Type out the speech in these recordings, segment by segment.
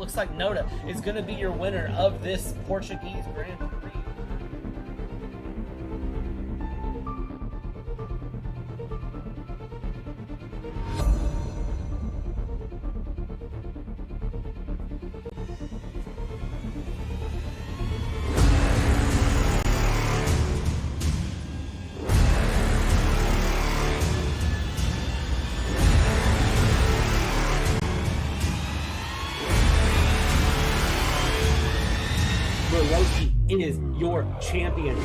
looks like Noda is going to be your winner of this Portuguese Grand Prix. Is your champion.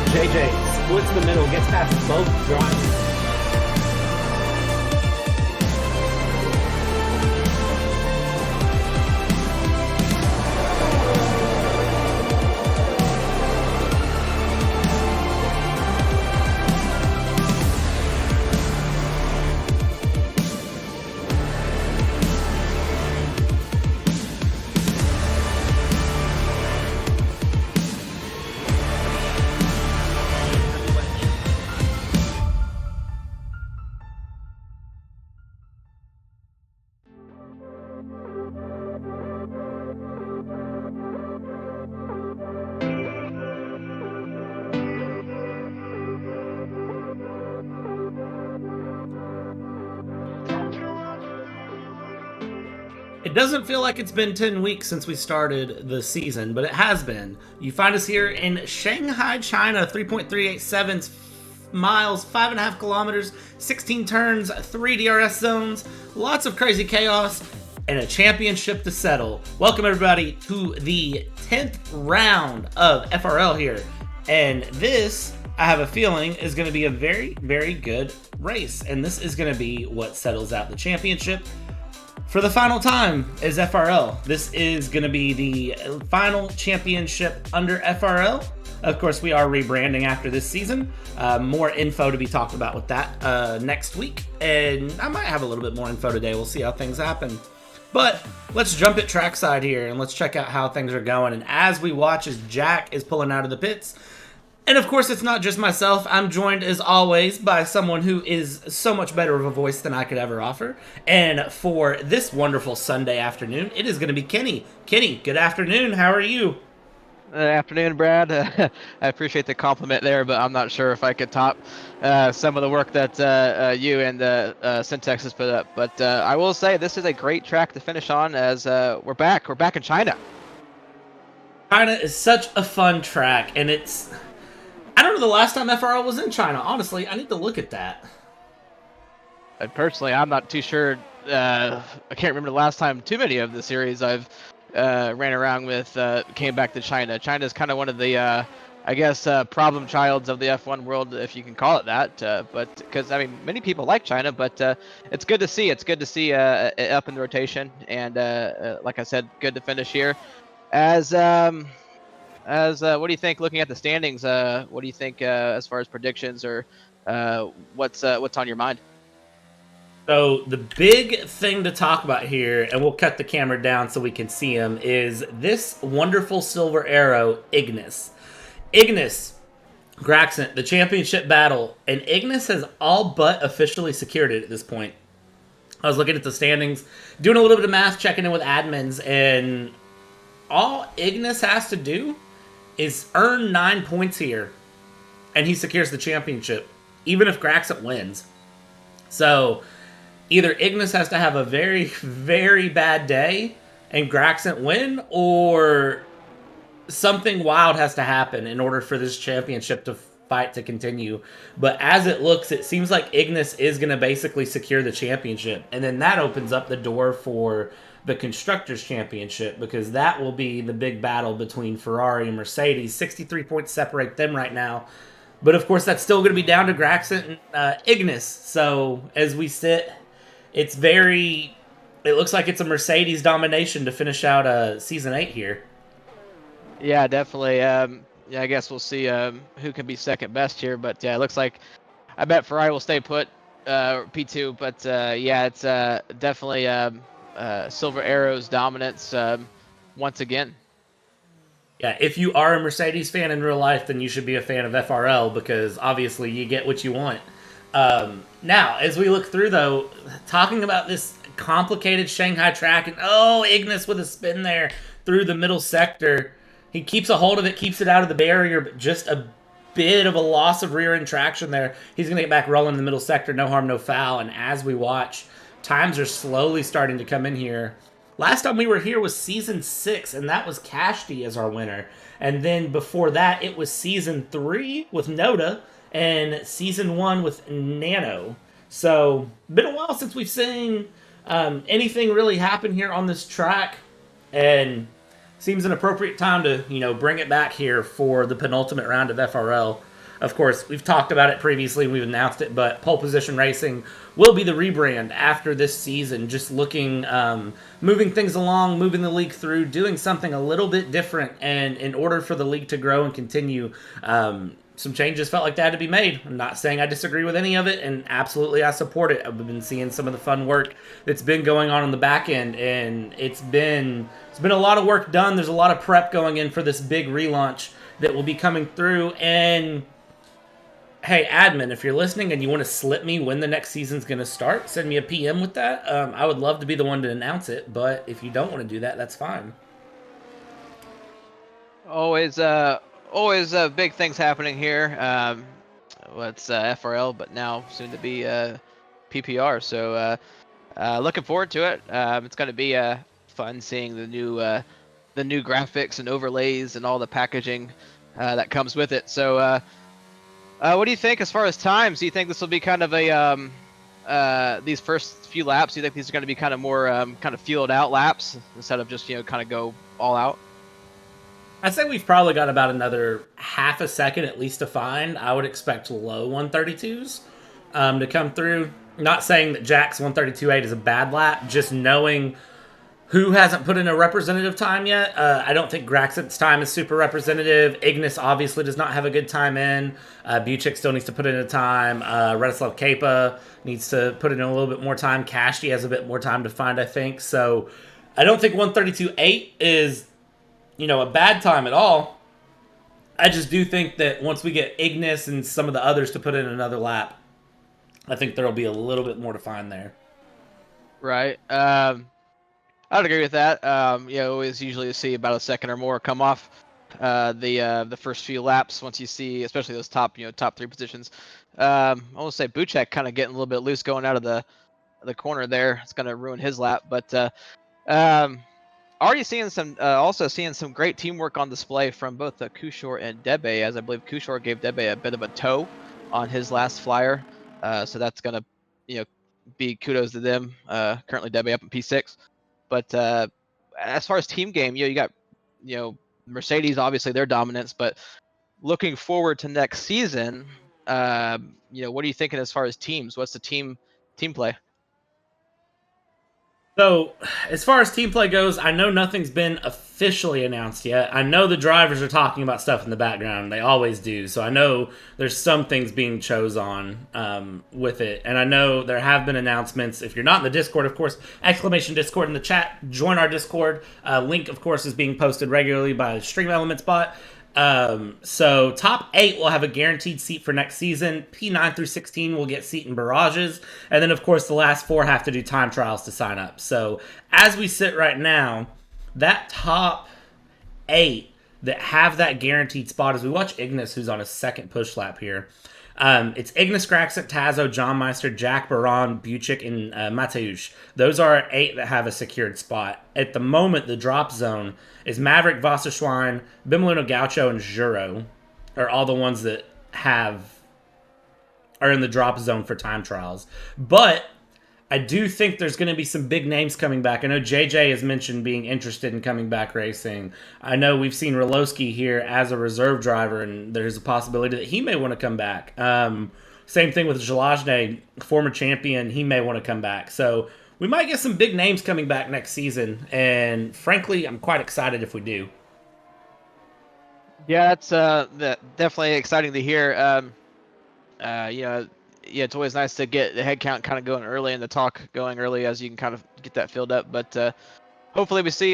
JJ splits the middle, gets past both drivers. It doesn't feel like it's been 10 weeks since we started the season, but it has been. You find us here in Shanghai, China, 3.387 miles, 5.5 kilometers, 16 turns, 3 DRS zones, lots of crazy chaos, and a championship to settle. Welcome everybody to the 10th round of FRL here. And this, I have a feeling, is going to be a very, very good race. And this is going to be what settles out the championship for the final time is FRL. This is going to be the final championship under FRL. Of course, we are rebranding after this season. More info to be talked about with that next week. And I might have a little bit more info today. We'll see how things happen. But let's jump at trackside here and let's check out how things are going. And as we watch as Jack is pulling out of the pits, and of course, it's not just myself. I'm joined, as always, by someone who is so much better of a voice than I could ever offer. And for this wonderful Sunday afternoon, it is going to be Kenny. Kenny, good afternoon. How are you? Afternoon, Brad. I appreciate the compliment there, but I'm not sure if I could top some of the work that you and Syntax has put up. But I will say this is a great track to finish on as we're back. We're back in China. China is such a fun track, and it's... I don't know the last time FRL was in China. Honestly, I need to look at that. And personally, I'm not too sure. I can't remember the last time too many of the series I've ran around with came back to China. China's kind of one of the, I guess, problem childs of the F1 world, if you can call it that. But because, I mean, many people like China, but it's good to see. It's good to see up in the rotation. And like I said, good to finish here. What do you think looking at the standings? What do you think as far as predictions or what's on your mind? So the big thing to talk about here, and we'll cut the camera down so we can see him, is this wonderful silver arrow, Ignas. Ignas, Graxent, the championship battle, and Ignas has all but officially secured it at this point. I was looking at the standings, doing a little bit of math, checking in with admins, and all Ignas has to do is earn 9 points here, and he secures the championship, even if Graxent wins. So either Ignas has to have a very, very bad day and Graxent win, or something wild has to happen in order for this championship to fight to continue. But as it looks, it seems like Ignas is going to basically secure the championship, and then that opens up the door for the Constructors' Championship, because that will be the big battle between Ferrari and Mercedes. 63 points separate them right now. But of course, that's still going to be down to Graxent and Ignas. So as we sit, it looks like it's a Mercedes domination to finish out Season 8 here. Yeah, definitely. Yeah, I guess we'll see who can be second best here. But yeah, it looks like I bet Ferrari will stay put P2. But yeah, it's definitely Silver Arrow's dominance once again. Yeah, if you are a Mercedes fan in real life, then you should be a fan of FRL because obviously you get what you want. Now, as we look through though, talking about this complicated Shanghai track, and oh, Ignis with a spin there through the middle sector. He keeps a hold of it, keeps it out of the barrier, but just a bit of a loss of rear end traction there. He's going to get back rolling in the middle sector, no harm, no foul. And as we watch, times are slowly starting to come in here. Last time we were here was season 6, and that was Cashty as our winner. And then before that, it was season 3 with Noda and season 1 with Nano. So, been a while since we've seen anything really happen here on this track, and seems an appropriate time to bring it back here for the penultimate round of FRL. Of course, we've talked about it previously, we've announced it, but Pole Position Racing will be the rebrand after this season. Just looking, moving things along, moving the league through, doing something a little bit different, and in order for the league to grow and continue, some changes felt like they had to be made. I'm not saying I disagree with any of it, and absolutely I support it. I've been seeing some of the fun work that's been going on the back end, and it's been a lot of work done. There's a lot of prep going in for this big relaunch that will be coming through. And hey, admin, if you're listening and you want to slip me when the next season's going to start, send me a PM with that. I would love to be the one to announce it, but if you don't want to do that, that's fine. Always big things happening here. What's FRL, but now soon to be PPR. So looking forward to it. It's going to be fun seeing the new graphics and overlays and all the packaging that comes with it. So what do you think as far as times? Do you think this will be kind of a these first few laps? Do you think these are going to be kind of more kind of fueled out laps instead of just kind of go all out? I say we've probably got about another half a second at least to find. I would expect low 132s to come through. Not saying that Jack's 132.8 is a bad lap, just knowing who hasn't put in a representative time yet. I don't think Graxent's time is super representative. Ignis obviously does not have a good time in. Buchik still needs to put in a time. Radislav Kepa needs to put in a little bit more time. Cashty has a bit more time to find, I think. So I don't think 132.8 is a bad time at all. I just do think that once we get Ignis and some of the others to put in another lap, I think there'll be a little bit more to find there. Right. I would agree with that. Always usually see about a second or more come off the first few laps once you see, especially those top 3 positions. I will say Buchek kind of getting a little bit loose going out of the corner there. It's going to ruin his lap, but already seeing also seeing some great teamwork on display from both Kushor and Debe, as I believe Kushor gave Debe a bit of a tow on his last flyer. So that's going to be kudos to them. Currently Debe up in P6. But as far as team game, you got Mercedes, obviously their dominance, but looking forward to next season, what are you thinking as far as teams? What's the team play? So, as far as team play goes, I know nothing's been officially announced yet. I know the drivers are talking about stuff in the background. They always do. So, I know there's some things being chose on with it. And I know there have been announcements. If you're not in the Discord, of course, exclamation Discord in the chat. Join our Discord. Link, of course, is being posted regularly by Stream Elements bot. So top 8 will have a guaranteed seat for next season. P9 through 16 will get seat in barrages. And then, of course, the last 4 have to do time trials to sign up. So as we sit right now, that top 8 that have that guaranteed spot, as we watch Ignis, who's on a second push lap here, it's Ignis, Graxent, Tazo, John Meister, Jack, Baron, Buchik, and Mateusz. Those are 8 that have a secured spot. At the moment, the drop zone is Maverick, Wasserschwein, Bimoluno, Gaucho, and Juro are all the ones that are in the drop zone for time trials. But I do think there's going to be some big names coming back. I know JJ has mentioned being interested in coming back racing. I know we've seen Roloski here as a reserve driver, and there's a possibility that he may want to come back. Same thing with Zalajne, former champion. He may want to come back. So we might get some big names coming back next season, and frankly, I'm quite excited if we do. Yeah, that's definitely exciting to hear. It's always nice to get the head count kind of going early and the talk going early as you can kind of get that filled up. But hopefully we see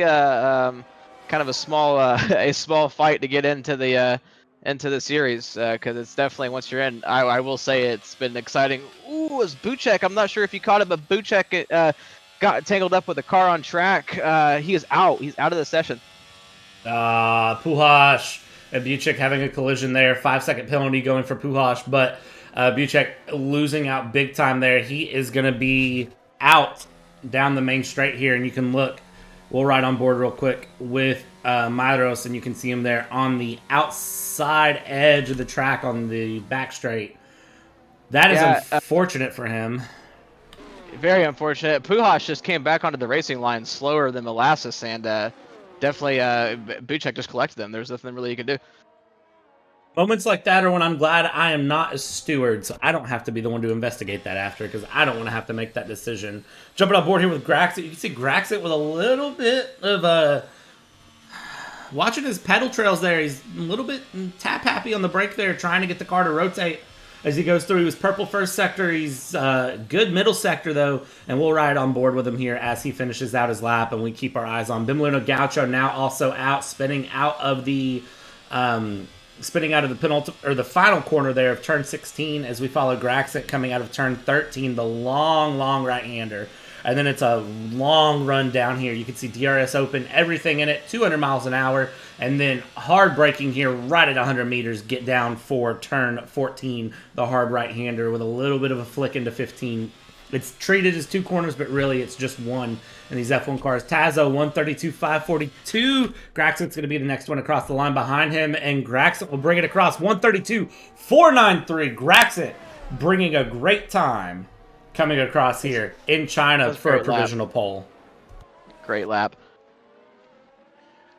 kind of a small a small fight to get into the series, because it's definitely, once you're in, I will say it's been exciting. Ooh, it's Buchek. I'm not sure if you caught it, but Buchek got tangled up with a car on track. He is out. He's out of the session. Puhash and Buchek having a collision there. 5-second penalty going for Puhash, but Buchek losing out big time there. He is going to be out down the main straight here, and you can look. We'll ride on board real quick with Madros, and you can see him there on the outside edge of the track on the back straight. That is unfortunate for him. Very unfortunate. Puhash just came back onto the racing line slower than Molasses, and definitely Buchek just collected them. There's nothing really you can do. Moments like that are when I'm glad I am not a steward, so I don't have to be the one to investigate that after, because I don't want to have to make that decision. Jumping on board here with Graxent. You can see Graxent with a little bit of watching his pedal trails there. He's a little bit tap happy on the brake there, trying to get the car to rotate as he goes through. He was purple first sector. He's good middle sector, though, and we'll ride on board with him here as he finishes out his lap, and we keep our eyes on Bimbalino Gaucho now also out, spinning out of the penultimate or the final corner there of turn 16 as we follow Graxent coming out of turn 13, the long right-hander. And then it's a long run down here. You can see DRS open, everything in it, 200 miles an hour. And then hard braking here right at 100 meters, get down for turn 14, the hard right-hander with a little bit of a flick into 15. It's treated as 2 corners, but really it's just one in these F1 cars. Tazo, 132.542. Graxent's going to be the next one across the line behind him, and Graxent will bring it across 132.493. Graxent bringing a great time coming across here in China for a provisional pole. Great lap.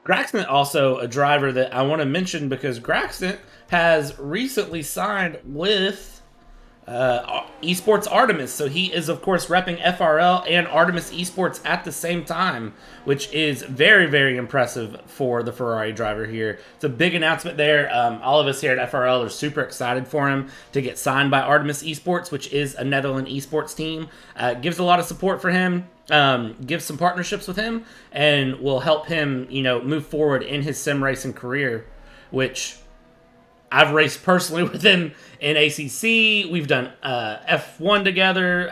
Graxent also a driver that I want to mention because Graxent has recently signed with Esports Artemis, so he is of course repping FRL and Artemis Esports at the same time, which is very impressive for the Ferrari driver here. It's a big announcement there. All of us here at FRL are super excited for him to get signed by Artemis Esports, which is a Netherlands esports team. Gives a lot of support for him, gives some partnerships with him, and will help him, move forward in his sim racing career, which I've raced personally with him in ACC. We've done F1 together.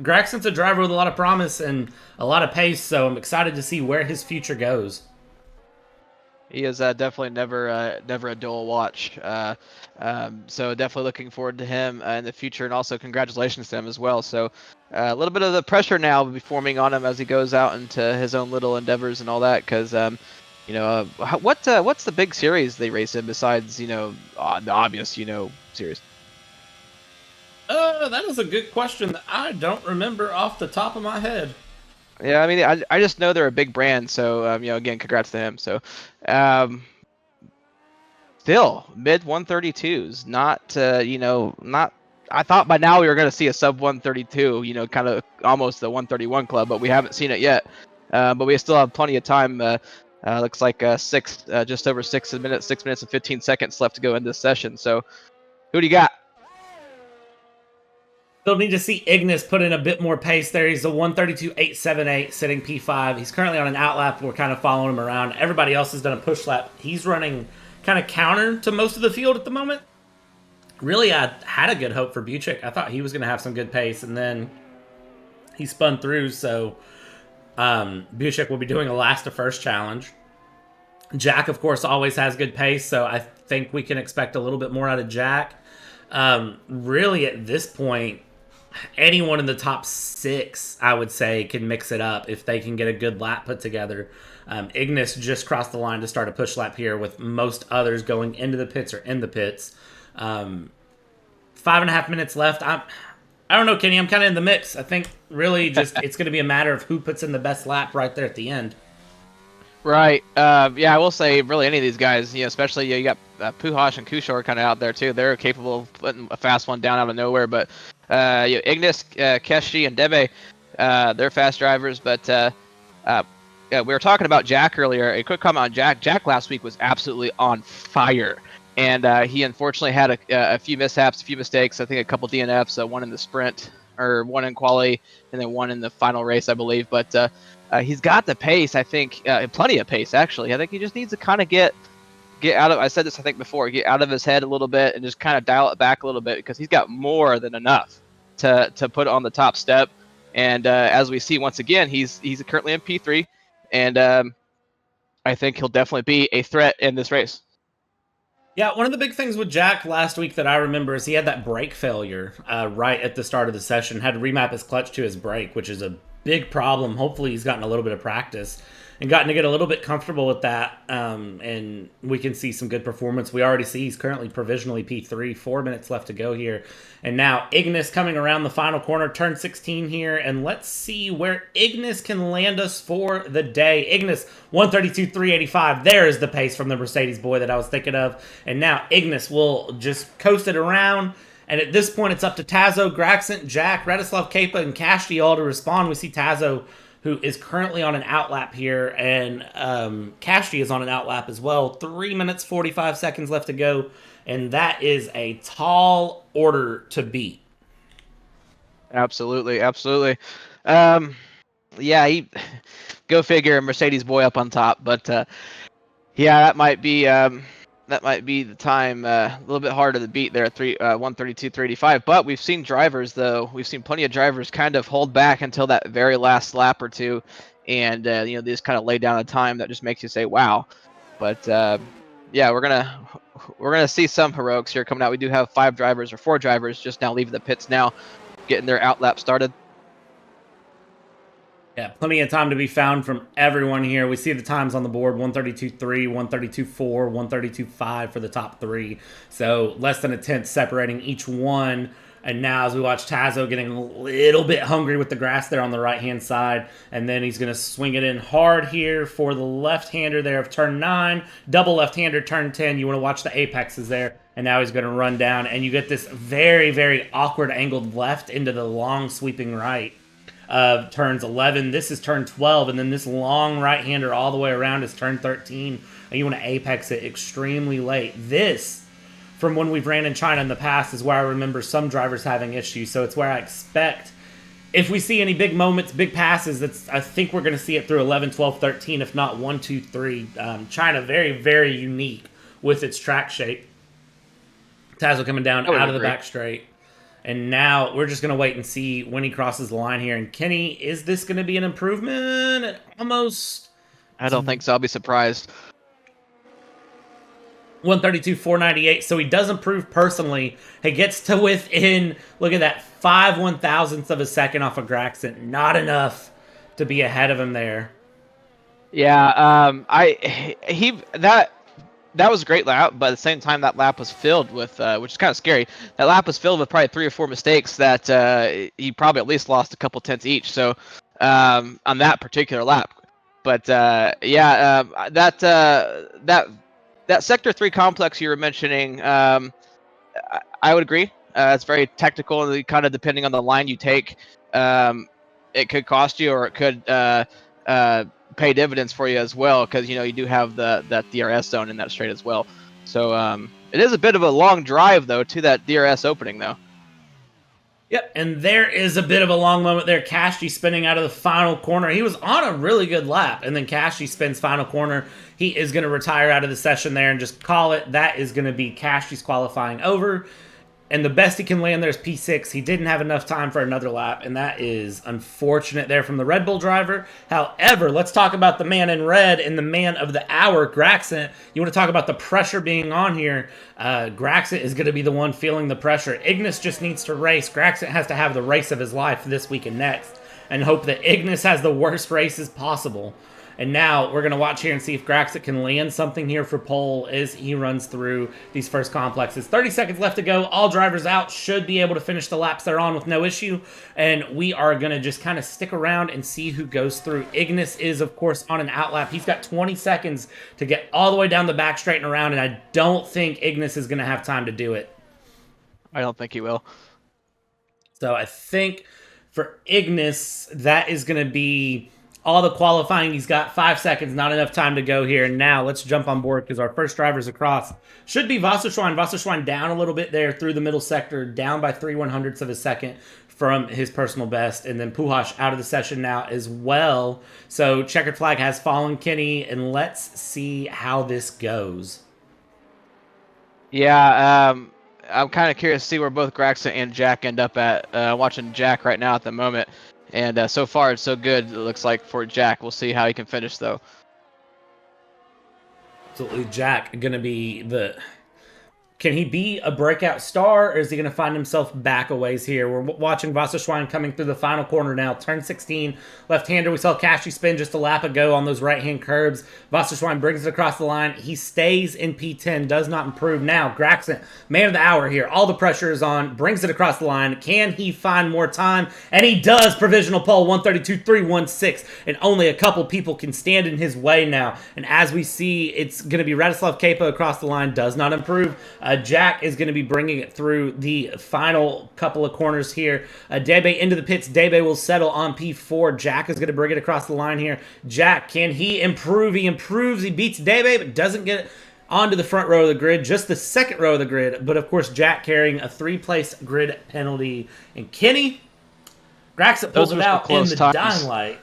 Graxent's a driver with a lot of promise and a lot of pace, so I'm excited to see where his future goes. He is definitely never a dull watch. So definitely looking forward to him in the future, and also congratulations to him as well. So a little bit of the pressure now will be forming on him as he goes out into his own little endeavors and all that, because what's the big series they race in besides, the obvious, series? That is a good question that I don't remember off the top of my head. Yeah, I mean, I just know they're a big brand, so, again, congrats to him. So, still, mid 132s, not, I thought by now we were going to see a sub 132, kind of almost the 131 club, but we haven't seen it yet. But we still have plenty of time. Looks like just over 6 minutes, 6 minutes and 15 seconds left to go in this session. So, who do you got? Still need to see Ignas put in a bit more pace there. He's a 132.878 sitting P5. He's currently on an outlap. We're kind of following him around. Everybody else has done a push lap. He's running kind of counter to most of the field at the moment. Really, I had a good hope for Buchek. I thought he was going to have some good pace, and then he spun through, so Buchek will be doing a last to first challenge. Jack, of course, always has good pace, so I think we can expect a little bit more out of Jack. Really, at this point, anyone in the top 6, I would say, can mix it up if they can get a good lap put together. Ignas just crossed the line to start a push lap here, with most others going into the pits or in the pits. 5.5 minutes left. I don't know, Kenny. I'm kind of in the mix. I think really just it's going to be a matter of who puts in the best lap right there at the end. Right. Yeah, I will say really any of these guys, especially you got Puhash and Kushor kind of out there too. They're capable of putting a fast one down out of nowhere. But Ignas, Keshi, and Debe, they're fast drivers. But we were talking about Jack earlier. A quick comment on Jack. Jack last week was absolutely on fire. And he unfortunately had a few mishaps, a few mistakes. I think a couple DNFs, one in the sprint, or one in quali, and then one in the final race, I believe. But He's got the pace, I think, plenty of pace actually. I think he just needs to kind of get out of. I said this I think before. Get out of his head a little bit and just kind of dial it back a little bit because he's got more than enough to put on the top step. And as we see once again, he's currently in P3, and I think he'll definitely be a threat in this race. Yeah, one of the big things with Jack last week that I remember is he had that brake failure right at the start of the session. Had to remap his clutch to his brake, which is a big problem. Hopefully, he's gotten a little bit of practice and gotten to get a little bit comfortable with that. And we can see some good performance. We already see he's currently provisionally P3. 4 minutes left to go here. And now Ignas coming around the final corner, turn 16 here. And let's see where Ignas can land us for the day. Ignas, 132.385. There is the pace from the Mercedes boy that I was thinking of. And now Ignas will just coast it around. And at this point, it's up to Tazo, Graxent, Jack, Radislav Kepa, and Kashti all to respond. We see Tazo, who is currently on an outlap here, and Kashti is on an outlap as well. 3 minutes, 45 seconds left to go, and that is a tall order to beat. Absolutely, absolutely. Yeah, go figure, Mercedes boy up on top, but yeah, that might be the time a little bit harder to beat there at 132.385. But we've seen drivers though. We've seen plenty of drivers kind of hold back until that very last lap or two, and they just kind of lay down a time that just makes you say, "Wow." But yeah, we're gonna see some heroics here coming out. We do have 4 drivers just now leaving the pits now, getting their outlap started. Yeah, plenty of time to be found from everyone here. We see the times on the board: 132.3, 132.4, 132.5 for the top 3. So less than a tenth separating each one. And now as we watch Tazo getting a little bit hungry with the grass there on the right-hand side, and then he's going to swing it in hard here for the left-hander there of turn 9, double left-hander turn 10. You want to watch the apexes there. And now he's going to run down, and you get this very, very awkward angled left into the long sweeping right of turns 11. This is turn 12, and then this long right-hander all the way around is turn 13, and you want to apex it extremely late. This, from when we've ran in China in the past, is where I remember some drivers having issues, so it's where I expect, if we see any big moments, big passes, I think we're going to see it through 11, 12, 13, if not 1, 2, 3. China, very, very unique with its track shape. Tazo coming down out of the back straight. And now we're just going to wait and see when he crosses the line here. And Kenny, is this going to be an improvement? Almost. I don't think so. I'll be surprised. 132.498. So he does improve personally. He gets to within, look at that, 5/1000ths of a second off of Graxent. Not enough to be ahead of him there. Yeah, that was a great lap, but at the same time, that lap was filled with, which is kind of scary. That lap was filled with probably 3 or 4 mistakes that he probably at least lost a couple tenths each. So on that particular lap, but yeah, that sector 3 complex you were mentioning, I would agree. It's very technical, and kind of depending on the line you take, it could cost you, or it could pay dividends for you as well, because you do have that DRS zone in that straight as well. So it is a bit of a long drive though to that DRS opening though. Yep, and there is a bit of a long moment there. Kashti spinning out of the final corner. He was on a really good lap, and then Kashti spins final corner. He is going to retire out of the session there and just call it. That is going to be Kashti's qualifying over. And the best he can land there is P6. He didn't have enough time for another lap, and that is unfortunate there from the Red Bull driver. However, let's talk about the man in red and the man of the hour, Graxent. You want to talk about the pressure being on here. Graxent is going to be the one feeling the pressure. Ignas just needs to race. Graxent has to have the race of his life this week and next, and hope that Ignas has the worst races possible. And now we're going to watch here and see if Graxent can land something here for pole as he runs through these first complexes. 30 seconds left to go. All drivers out, should be able to finish the laps they're on with no issue. And we are going to just kind of stick around and see who goes through. Ignas is, of course, on an outlap. He's got 20 seconds to get all the way down the back straight and around, and I don't think Ignas is going to have time to do it. I don't think he will. So I think for Ignas, that is going to be all the qualifying. He's got 5 seconds, not enough time to go here. And now let's jump on board because our first driver's across. Should be Wasserschwein. Wasserschwein down a little bit there through the middle sector, down by 3/100ths of a second from his personal best. And then Pujols out of the session now as well. So checkered flag has fallen, Kenny, and let's see how this goes. Yeah, I'm kind of curious to see where both Graxent and Jack end up at. Watching Jack right now at the moment, and so far it's so good. It looks like for Jack. We'll see how he can finish though. Absolutely, Jack going to be the... Can he be a breakout star, or is he going to find himself back a ways here? We're watching Wasserschwein coming through the final corner now. Turn 16, left-hander. We saw Cashy spin just a lap ago on those right-hand curbs. Wasserschwein brings it across the line. He stays in P10, does not improve. Now, Graxent, man of the hour here. All the pressure is on, brings it across the line. Can he find more time? And he does. Provisional pole, 132.316. And only a couple people can stand in his way now. And as we see, it's going to be Radislav Kepa across the line. Does not improve. Jack is going to be bringing it through the final couple of corners here. Debe into the pits. Debe will settle on P4. Jack is going to bring it across the line here. Jack, can he improve? He improves. He beats Debe, but doesn't get onto the front row of the grid, just the second row of the grid. But, of course, Jack carrying a 3-place grid penalty. And Kenny, Graxent pulls it out in the dying light.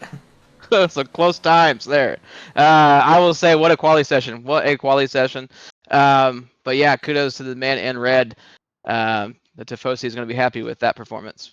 Some close times there. I will say, what a quality session. What a quality session. But yeah, kudos to the man in red. The Tifosi is going to be happy with that performance.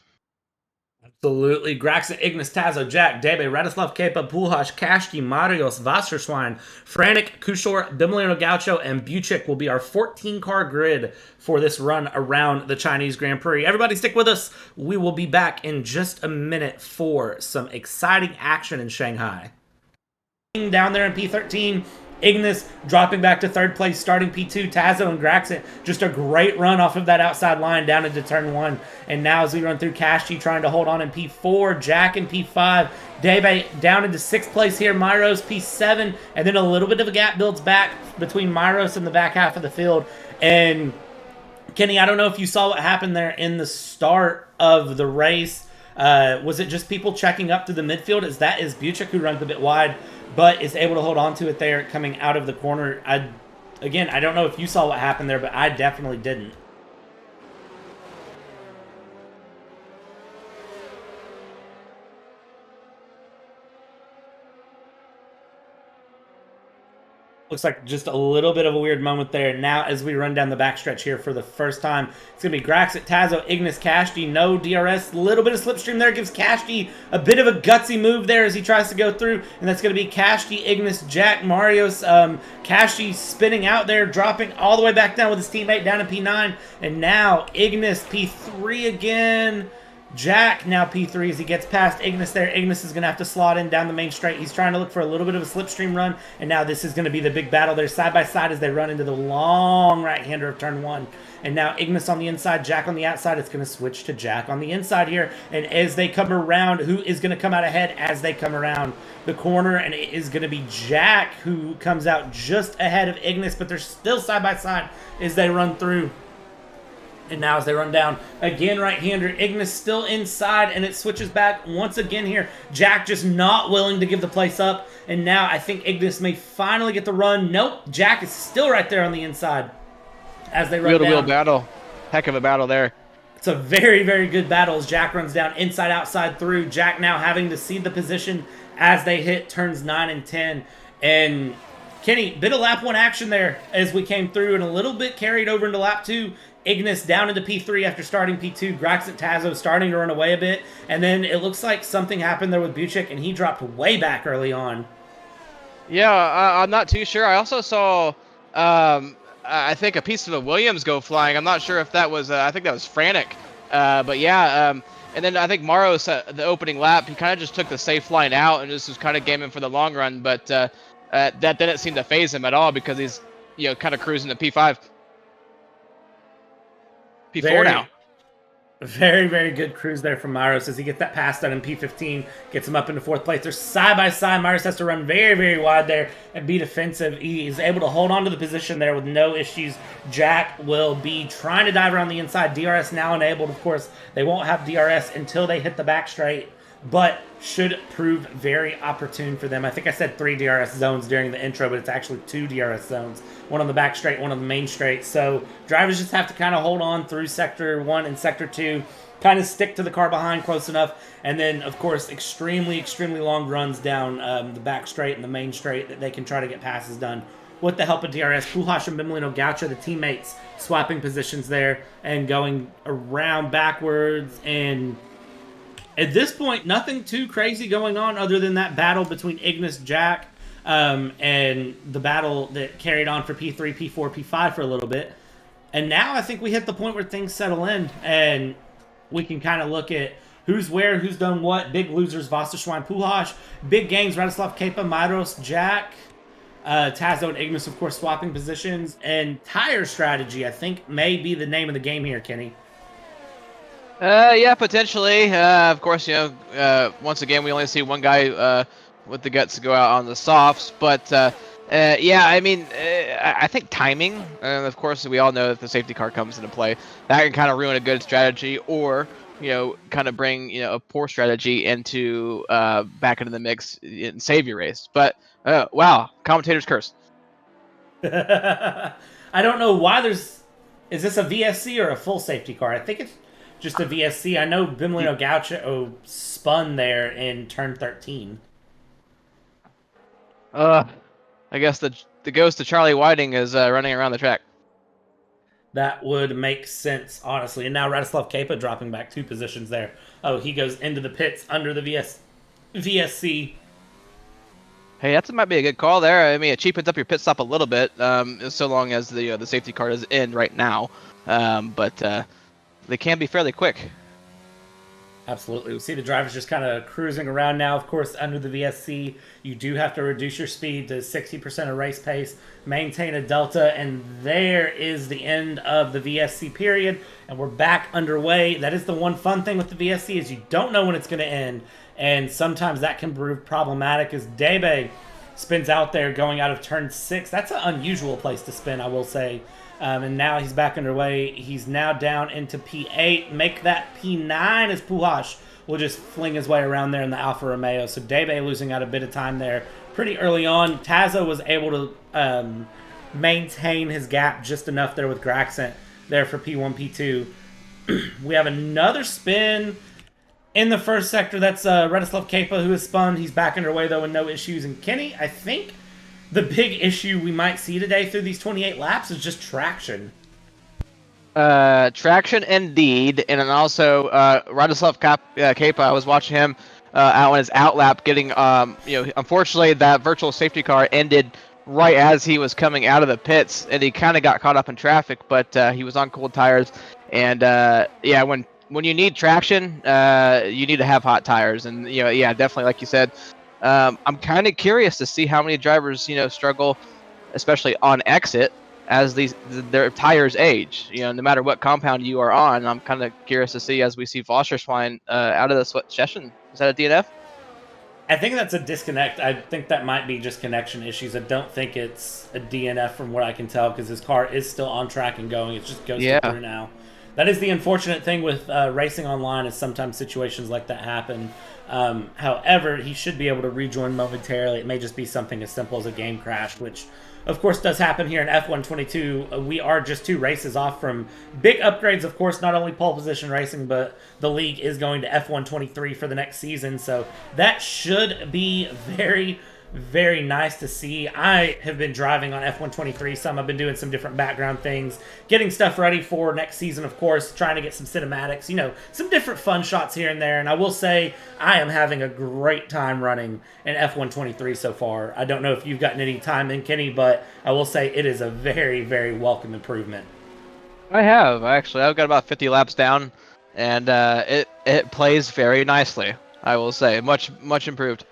Absolutely. Graxent, Ignas, Tazo, Jack, Debe, Radislav Kepa, Pujols, Kashki, Marios, Wasserschwein, Franek, Kushor, Demoliano Gaucho, and Buchik will be our 14-car grid for this run around the Chinese Grand Prix. Everybody stick with us. We will be back in just a minute for some exciting action in Shanghai. Down there in P13, Ignas dropping back to third place, starting P2. Tazo and Graxent, just a great run off of that outside line down into turn 1. And now as we run through Cashy trying to hold on in P4, Jack in P5, Debe down into 6th place here, Myros P7, and then a little bit of a gap builds back between Myros and the back half of the field. And Kenny, I don't know if you saw what happened there in the start of the race. Was it just people checking up to the midfield? Is Buchik who runs a bit wide, but is able to hold on to it there coming out of the corner? I don't know if you saw what happened there, but I definitely didn't. Looks like just a little bit of a weird moment there. Now, as we run down the backstretch here for the first time, it's going to be Graxent, Tazo, Ignas, Kashti, no DRS. A little bit of slipstream there gives Kashti a bit of a gutsy move there as he tries to go through. And that's going to be Kashti, Ignas, Jack, Marios. Kashti spinning out there, dropping all the way back down with his teammate down in P9. And now Ignas, P3 again. Jack now P3 as he gets past Ignas there. Ignas is going to have to slot in down the main straight. He's trying to look for a little bit of a slipstream run. And now this is going to be the big battle there side by side as they run into the long right-hander of turn 1. And now Ignas on the inside, Jack on the outside. It's going to switch to Jack on the inside here. And as they come around, who is going to come out ahead as they come around the corner? And it is going to be Jack who comes out just ahead of Ignas. But they're still side by side as they run through. And now as they run down, again right-hander, Ignas still inside, and it switches back once again here. Jack just not willing to give the place up, and now I think Ignas may finally get the run. Nope, Jack is still right there on the inside as they run down. Wheel-to-wheel battle. Heck of a battle there. It's a very, very good battle as Jack runs down inside, outside, through. Jack now having to cede the position as they hit turns 9 and 10. And Kenny, bit of lap 1 action there as we came through, and a little bit carried over into lap 2. Ignas down into P3 after starting P2. Graxent, Tazo starting to run away a bit. And then it looks like something happened there with Buchik, and he dropped way back early on. Yeah, I'm not too sure. I also saw, I think, a piece of a Williams go flying. I'm not sure if that was, I think that was Franek. But yeah, and then I think Maros, the opening lap, he kind of just took the safe line out and just was kind of gaming for the long run. But that didn't seem to phase him at all because he's, kind of cruising to P5. P4 now. Very, very good cruise there from Myros as he gets that pass done in P15, gets him up into 4th place. They're side by side. Myros has to run very, very wide there and be defensive. He is able to hold on to the position there with no issues. Jack will be trying to dive around the inside. DRS now enabled, of course. They won't have DRS until they hit the back straight. but should prove very opportune for them. I think I said 3 DRS zones during the intro, but it's actually 2 DRS zones. One on the back straight, one on the main straight. So drivers just have to kind of hold on through Sector 1 and Sector 2, kind of stick to the car behind close enough, and then, of course, extremely long runs down the back straight and the main straight that they can try to get passes done with the help of DRS. Pujols and Bimmelino Gaucho, the teammates, swapping positions there and going around backwards. And at this point, nothing too crazy going on other than that battle between Ignas, Jack, and the battle that carried on for P3, P4, P5 for a little bit. And now I think we hit the point where things settle in, and we can kind of look at who's where, who's done what. Big losers, Wasserschwein, Pujols. Big gains, Radislav Kepa, Myros, Jack. Tazo and Ignas, of course, swapping positions. And tire strategy, I think, may be the name of the game here, Kenny. Yeah, potentially. Of course, once again, we only see one guy with the guts to go out on the softs. But, yeah, I mean, I think timing, and of course, we all know that the safety car comes into play. That can kind of ruin a good strategy or, kind of bring, a poor strategy into back into the mix and save your race. But, wow, commentator's curse. I don't know why there's... Is this a VSC or a full safety car? I think it's just a VSC. I know Bimmelino Gaucho spun there in turn 13. I guess the ghost of Charlie Whiting is running around the track. That would make sense, honestly. And now Radislav Kepa dropping back 2 positions there. Oh, he goes into the pits under the VSC. Hey, that might be a good call there. I mean, it cheapens up your pit stop a little bit, so long as the safety car is in right now. But they can be fairly quick. Absolutely. We see the drivers just kind of cruising around now. Of course, under the VSC, you do have to reduce your speed to 60% of race pace, maintain a delta, and there is the end of the VSC period, and we're back underway. That is the one fun thing with the VSC is you don't know when it's going to end, and sometimes that can prove problematic as Debe spins out there going out of turn 6. That's an unusual place to spin, I will say. And now he's back underway. He's now down into P8. Make that P9 as Pujols will just fling his way around there in the Alfa Romeo. So Debe losing out a bit of time there pretty early on. Tazo was able to maintain his gap just enough there with Graxent there for P1, P2. We have another spin in the first sector. That's Radislav Kepa who has spun. He's back underway though with no issues. And Kenny, I think the big issue we might see today through these 28 laps is just traction. Traction indeed, and then also Radislav Kepa. I was watching him out on his outlap, getting unfortunately that virtual safety car ended right as he was coming out of the pits, and he kind of got caught up in traffic. But he was on cold tires, and yeah, when you need traction, you need to have hot tires, and yeah, definitely like you said. I'm kind of curious to see how many drivers, struggle, especially on exit, as their tires age. No matter what compound you are on, I'm kind of curious to see as we see Wasserschwein out of the session. Is that a DNF? I think that's a disconnect. I think that might be just connection issues. I don't think it's a DNF from what I can tell because his car is still on track and going. It's just ghosted through now. That is the unfortunate thing with racing online is sometimes situations like that happen. However, he should be able to rejoin momentarily. It may just be something as simple as a game crash, which of course does happen here in F122. We are just 2 races off from big upgrades. Of course, not only pole position racing, but the league is going to F123 for the next season. So that should be very, very nice to see. I have been driving on F123 some. I've been doing some different background things, getting stuff ready for next season, of course, trying to get some cinematics, some different fun shots here and there. And I will say I am having a great time running in F123 so far. I don't know if you've gotten any time in, Kenny, but I will say it is a very, very welcome improvement. I have, actually. I've got about 50 laps down, and it plays very nicely, I will say. Much improved.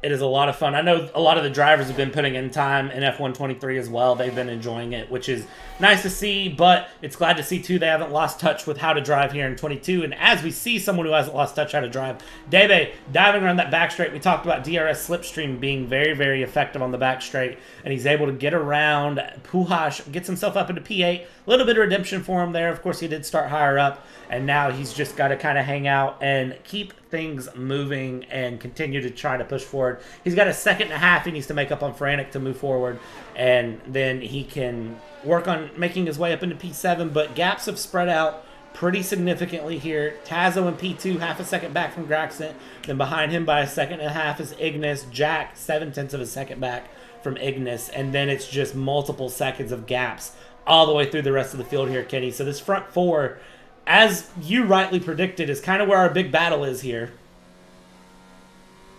It is a lot of fun. I know a lot of the drivers have been putting in time in F123 as well. They've been enjoying it, which is nice to see, but it's glad to see, too, they haven't lost touch with how to drive here in 22. And as we see someone who hasn't lost touch how to drive, Debe diving around that back straight. We talked about DRS Slipstream being very, very effective on the back straight, and he's able to get around. Puhash gets himself up into P8. A little bit of redemption for him there. Of course, he did start higher up, and now he's just got to kind of hang out and keep things moving and continue to try to push forward. He's got a second and a half he needs to make up on Frantic to move forward, and then he can work on making his way up into P7, but gaps have spread out pretty significantly here. Tazo in P2, half a second back from Graxent. Then behind him by a second and a half is Ignas. Jack, 7/10 of a second back from Ignas, and then it's just multiple seconds of gaps all the way through the rest of the field here, Kenny. So this front four, as you rightly predicted, is kind of where our big battle is here.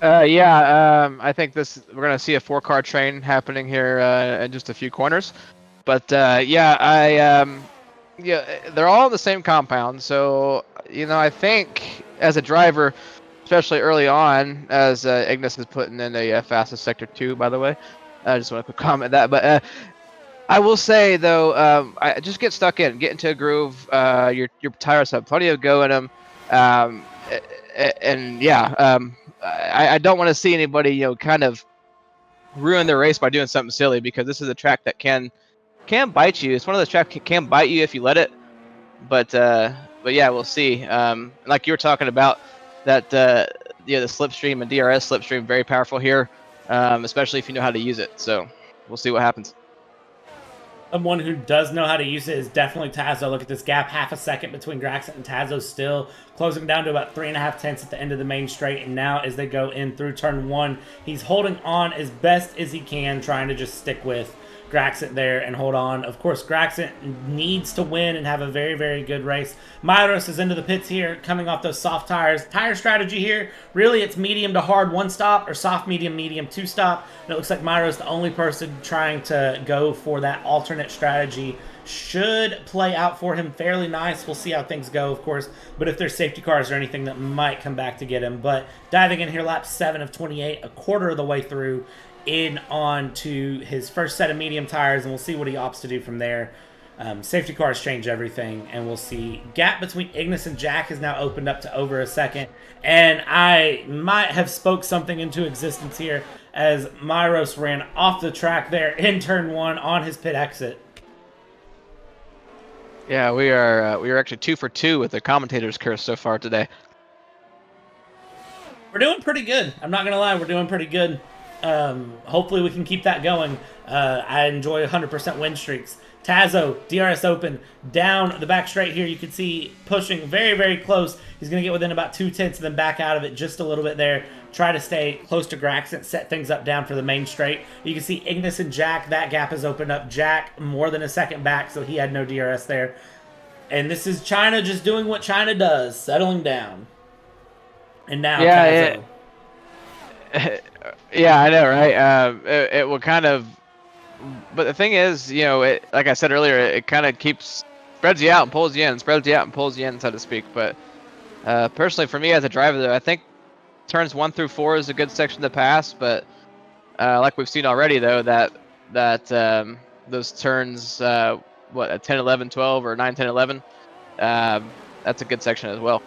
I think we're gonna see a 4-car train happening here in just a few corners. But yeah, they're all in the same compound. So I think as a driver, especially early on, as Ignas is putting in a fastest sector 2, by the way. I just want to comment that, but. I will say though, I just get stuck in, get into a groove. Your tires have plenty of go in them, and yeah, I don't want to see anybody kind of ruin their race by doing something silly, because this is a track that can bite you. It's one of those tracks that can bite you if you let it. But yeah, we'll see. Like you were talking about that, the slipstream and DRS slipstream, very powerful here, especially if you know how to use it. So we'll see what happens. Someone who does know how to use it is definitely Tazo. Look at this gap, half a second between Graxent and Tazo, still closing down to about 3.5 tenths at the end of the main straight. And now as they go in through turn 1, he's holding on as best as he can, trying to just stick with Graxent there and hold on. Of course, Graxent needs to win and have a very, very good race. Myros is into the pits here, coming off those soft tires. Tire strategy here, really it's medium to hard 1 stop, or soft, medium, medium 2 stop. And it looks like Myros, the only person trying to go for that alternate strategy, should play out for him fairly nice. We'll see how things go, of course. But if there's safety cars or anything that might come back to get him. But diving in here, lap 7 of 28, a quarter of the way through, in on to his first set of medium tires, and we'll see what he opts to do from there. Safety cars change everything, and we'll see. Gap between Ignas and Jack has now opened up to over a second, and I might have spoke something into existence here as Myros ran off the track there in turn 1 on his pit exit. Yeah, we are actually 2 for 2 with the commentator's curse so far today. We're doing pretty good. I'm not gonna lie, we're doing pretty good. Hopefully we can keep that going. I enjoy 100% win streaks. Tazo, DRS open, down the back straight here. You can see pushing very, very close. He's going to get within about 2 tenths and then back out of it just a little bit there. Try to stay close to Graxent, set things up down for the main straight. You can see Ignas and Jack, that gap has opened up. Jack more than a second back, so he had no DRS there. And this is China just doing what China does, settling down. And now Tazo. Yeah, I know, right? It will kind of, but the thing is, like I said earlier, it kind of spreads you out and pulls you in, spreads you out and pulls you in, so to speak. But personally, for me as a driver, though, I think turns 1 through 4 is a good section to pass. But like we've seen already, though, that those turns, at 10, 11, 12, or 9, 10, 11, that's a good section as well.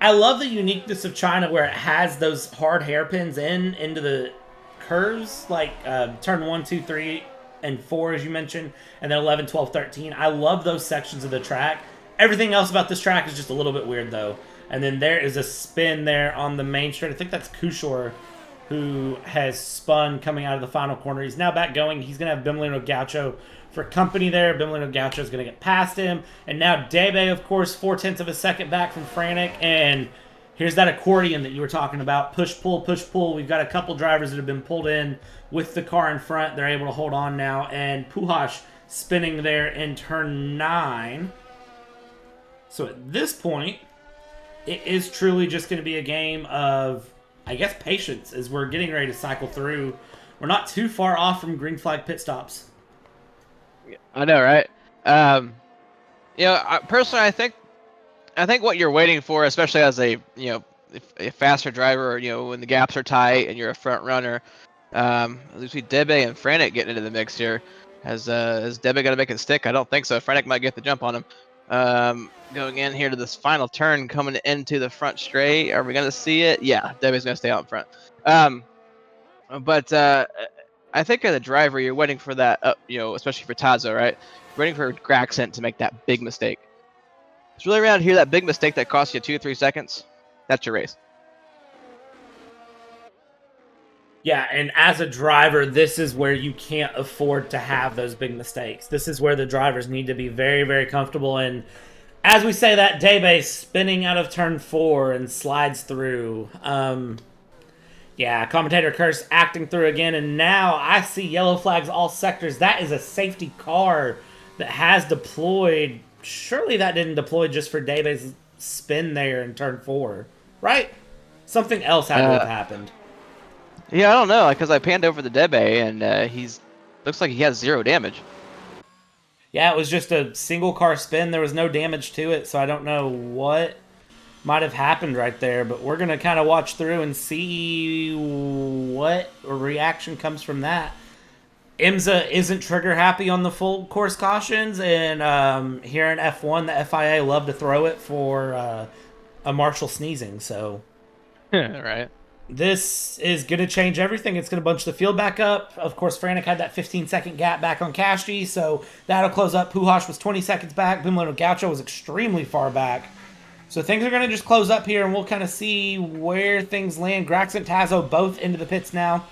I love the uniqueness of China where it has those hard hairpins into the curves, like turn 1, 2, 3, and 4, as you mentioned, and then 11, 12, 13. I love those sections of the track. Everything else about this track is just a little bit weird, though. And then there is a spin there on the main straight. I think that's Kushor, who has spun coming out of the final corner. He's now back going. He's going to have Bimolino Gaucho for company there. Bimolino Gaucho is going to get past him. And now Debe, of course, 4/10 of a second back from Frantic. And here's that accordion that you were talking about. Push, pull, push, pull. We've got a couple drivers that have been pulled in with the car in front. They're able to hold on now. And Puhash spinning there in turn 9. So at this point, it is truly just going to be a game of, I guess, patience as we're getting ready to cycle through. We're not too far off from green flag pit stops. I know, right? Personally, I think I think what you're waiting for, especially as a faster driver, when the gaps are tight and you're a front runner, at least we Debe and Franek getting into the mix here. Has Debe got to make it stick? I don't think so. Franek might get the jump on him. Going in here to this final turn, coming into the front straight. Are we going to see it? Yeah, Debe's going to stay out in front. But I think as a driver, you're waiting for that, especially for Tazo, right? You're waiting for Graxent to make that big mistake. It's really around here, that big mistake that costs you 2-3 seconds. That's your race. Yeah, and as a driver, this is where you can't afford to have those big mistakes. This is where the drivers need to be very, very comfortable. And as we say that, Debe spinning out of turn 4 and slides through. Yeah, commentator Curse acting through again, and now I see yellow flags all sectors. That is a safety car that has deployed. Surely that didn't deploy just for Debe's spin there in turn 4, right? Something else had to have happened. Yeah, I don't know, because I panned over the Debe, and he's looks like he has 0 damage. Yeah, it was just a single car spin. There was no damage to it, so I don't know what might have happened right there. But we're going to kind of watch through and see what reaction comes from that. IMSA isn't trigger happy on the full course cautions, and here in F1, the FIA love to throw it for a marshal sneezing, so... Right. This is going to change everything. It's going to bunch the field back up. Of course, Franek had that 15-second gap back on Kashti, so that'll close up. Pujols was 20 seconds back. Bumlino Gaucho was extremely far back. So things are going to just close up here, and we'll kind of see where things land. Graxent, Tazo both into the pits now.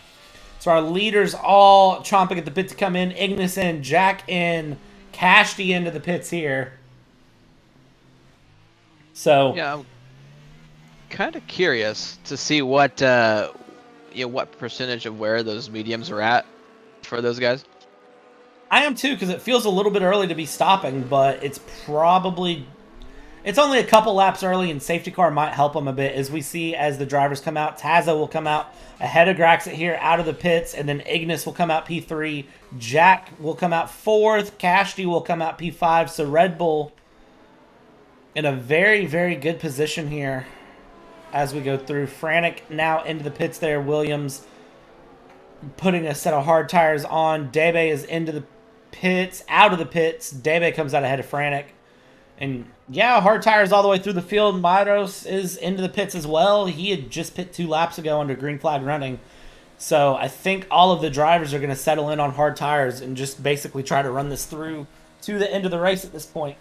So our leaders all chomping at the bit to come in. Ignas and Jack and Kashti into the pits here. So... yeah, kind of curious to see what what percentage of where those mediums are at for those guys. I am too, because it feels a little bit early to be stopping, but it's only a couple laps early, and safety car might help them a bit. As we see as the drivers come out, Tazo will come out ahead of Graxent here out of the pits, and then Ignas will come out P3, Jack will come out 4th, Kashti will come out P5, so Red Bull in a very, very good position here as we go through. Franek now into the pits there. Williams putting a set of hard tires on. Debe is into the pits, out of the pits. Debe comes out ahead of Franek. And yeah, hard tires all the way through the field. Myros is into the pits as well. He had just pit 2 laps ago under green flag running. So I think all of the drivers are going to settle in on hard tires and just basically try to run this through to the end of the race at this point.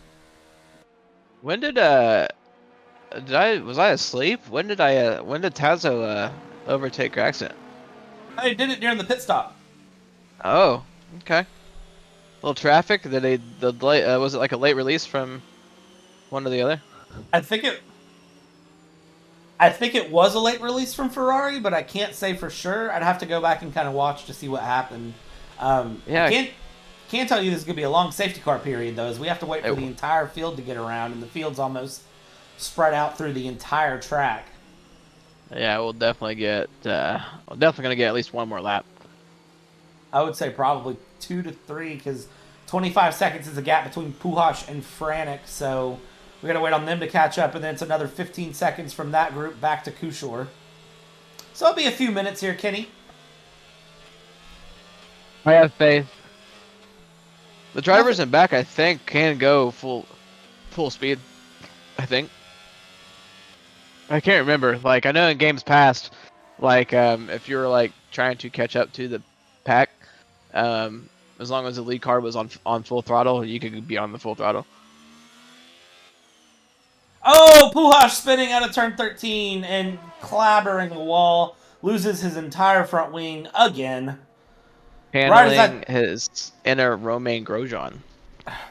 When did was I asleep? When did Tazo overtake Graxent? I did it during the pit stop. Oh, okay. Little traffic. Was it like a late release from one or the other? I think it was a late release from Ferrari, but I can't say for sure. I'd have to go back and kind of watch to see what happened. Yeah. I can't tell you this is going to be a long safety car period, though, as we have to wait for the entire field to get around, and the field's almost spread out through the entire track. Yeah, we'll definitely get. We're definitely gonna get at least one more lap. I would say probably 2 to 3, because 25 seconds is the gap between Pujols and Franek, so we got to wait on them to catch up, and then it's another 15 seconds from that group back to Kushor. So it'll be a few minutes here, Kenny. I have faith. The drivers in back, I think, can go full speed. I think. I can't remember. Like, I know in games past, like, if you were like trying to catch up to the pack, as long as the lead car was on full throttle, you could be on the full throttle. Oh, Pujols spinning out of turn 13 and clabbering the wall. Loses his entire front wing again. Handling his inner Romain Grosjean.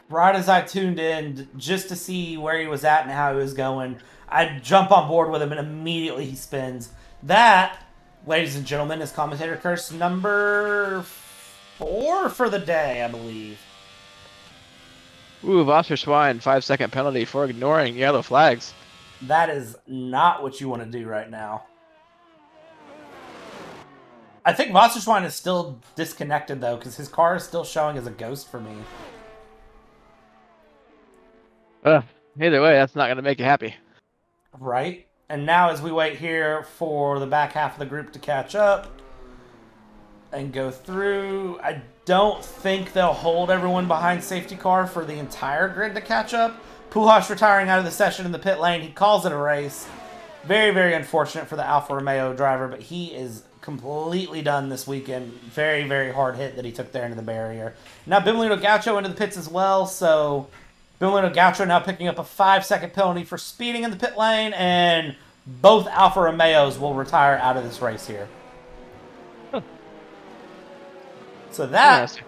Right as I tuned in just to see where he was at and how he was going, I jump on board with him, and immediately he spins. That, ladies and gentlemen, is commentator curse number 4 for the day, I believe. Ooh, Wasserschwein, 5-second penalty for ignoring yellow flags. That is not what you want to do right now. I think Wasserschwein is still disconnected, though, because his car is still showing as a ghost for me. Either way, that's not going to make you happy. Right? And now as we wait here for the back half of the group to catch up and go through, I don't think they'll hold everyone behind safety car for the entire grid to catch up. Pujols retiring out of the session in the pit lane. He calls it a race. Very, very unfortunate for the Alfa Romeo driver, but he is completely done this weekend. Very, very hard hit that he took there into the barrier. Now Bimolino Gaucho into the pits as well, so Bimolino Gaucho now picking up a 5-second penalty for speeding in the pit lane, and both Alfa Romeos will retire out of this race here. So that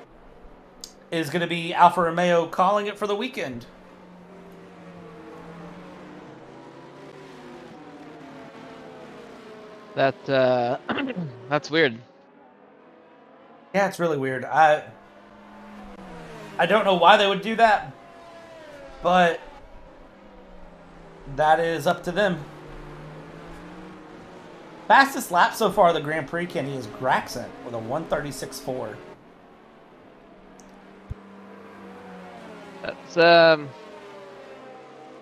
is going to be Alfa Romeo calling it for the weekend. That that's weird. Yeah, it's really weird. I don't know why they would do that, but that is up to them. Fastest lap so far of the Grand Prix, Kenny, is Graxent with a 1:36.4.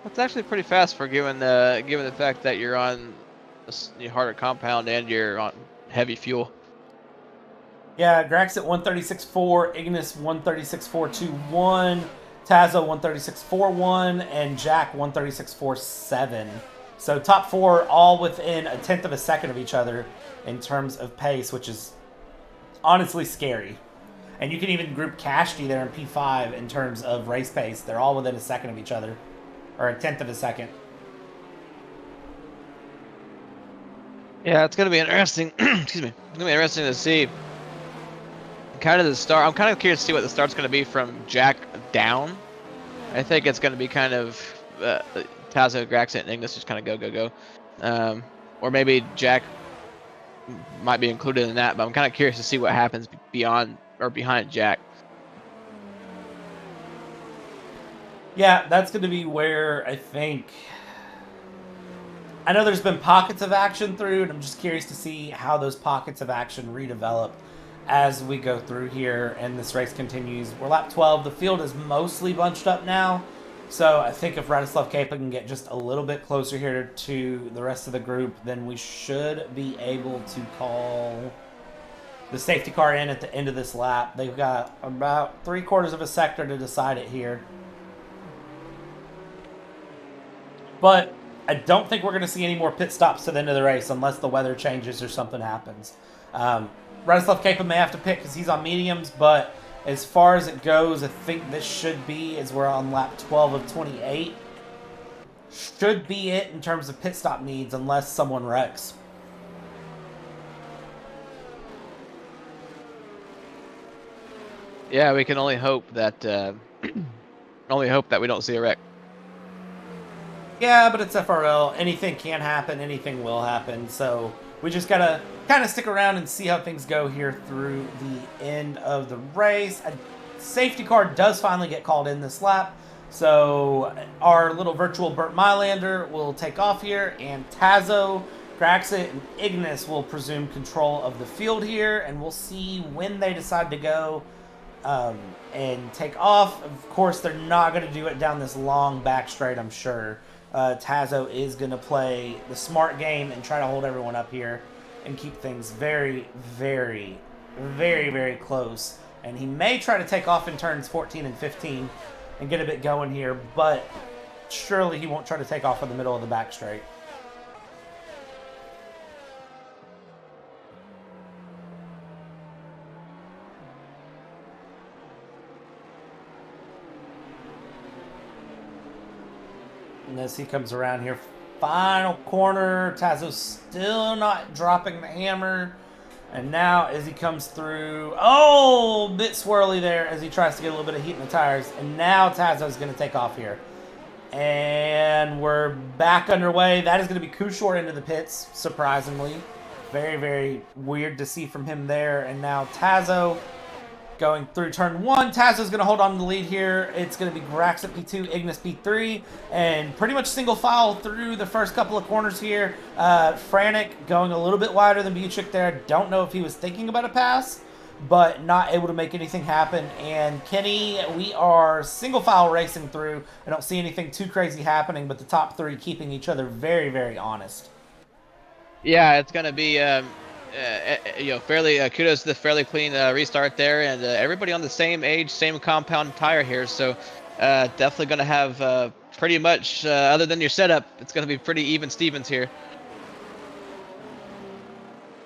That's actually pretty fast for given the fact that you're on a harder compound and you're on heavy fuel. Yeah, Graxent 1:36.4, Ignas 1:36.421, Tazo 1:36.41, and Jack 1:36.47. So top four all within a tenth of a second of each other in terms of pace, which is honestly scary. And you can even group Cashty there in P5 in terms of race pace. They're all within a second of each other, or a tenth of a second. Yeah, it's gonna be interesting. Excuse me. It's gonna be interesting to see kind of the start. I'm kind of curious to see what the start's gonna be from Jack down. I think it's gonna be kind of Tazo, Graxent, and Ignas just kind of go. Or maybe Jack might be included in that, but I'm kind of curious to see what happens beyond or behind Jack. Yeah, that's going to be where I think... I know there's been pockets of action through, and I'm just curious to see how those pockets of action redevelop as we go through here and this race continues. We're lap 12. The field is mostly bunched up now, so I think if Radoslav Kepa can get just a little bit closer here to the rest of the group, then we should be able to call the safety car in at the end of this lap. They've got about 3/4 of a sector to decide it here. But I don't think we're going to see any more pit stops to the end of the race unless the weather changes or something happens. Radoslav Kepa may have to pit because he's on mediums, but as far as it goes, I think this should be, as we're on lap 12 of 28, should be it in terms of pit stop needs unless someone wrecks. Yeah, we can only hope that we don't see a wreck. Yeah, but it's FRL. Anything can happen. Anything will happen. So we just got to kind of stick around and see how things go here through the end of the race. A safety car does finally get called in this lap. So our little virtual Burt Mylander will take off here, and Tazo, Graxent, and Ignas will presume control of the field here, and we'll see when they decide to go and take off. Of course, they're not going to do it down this long back straight, I'm sure. Tazo is going to play the smart game and try to hold everyone up here and keep things very, very, very, very close. And he may try to take off in turns 14 and 15 and get a bit going here, but surely he won't try to take off in the middle of the back straight. And as he comes around here, final corner, Tazo's still not dropping the hammer. And now as he comes through, oh, bit swirly there as he tries to get a little bit of heat in the tires. And now Tazo's going to take off here. And we're back underway. That is going to be Kushor into the pits, surprisingly. Very, very weird to see from him there. And now Tazo going through turn one. Tazo's going to hold on to the lead here. It's going to be Graxent P2, Ignas P3, and pretty much single file through the first couple of corners here. Frantic going a little bit wider than Buchik there. Don't know if he was thinking about a pass, but not able to make anything happen. And Kenny, we are single file racing through. I don't see anything too crazy happening, but the top three keeping each other very, very honest. Yeah, it's gonna be fairly kudos to the fairly clean restart there, and everybody on the same age, same compound tire here. So definitely gonna have pretty much other than your setup, it's gonna be pretty even Stevens here.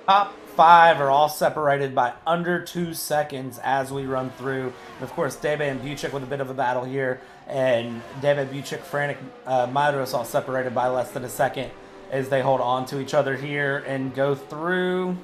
Top five are all separated by under 2 seconds as we run through. And of course, Debe and Buchik with a bit of a battle here, and Debe, Buchik, Frantic, Madros all separated by less than a second as they hold on to each other here and go through.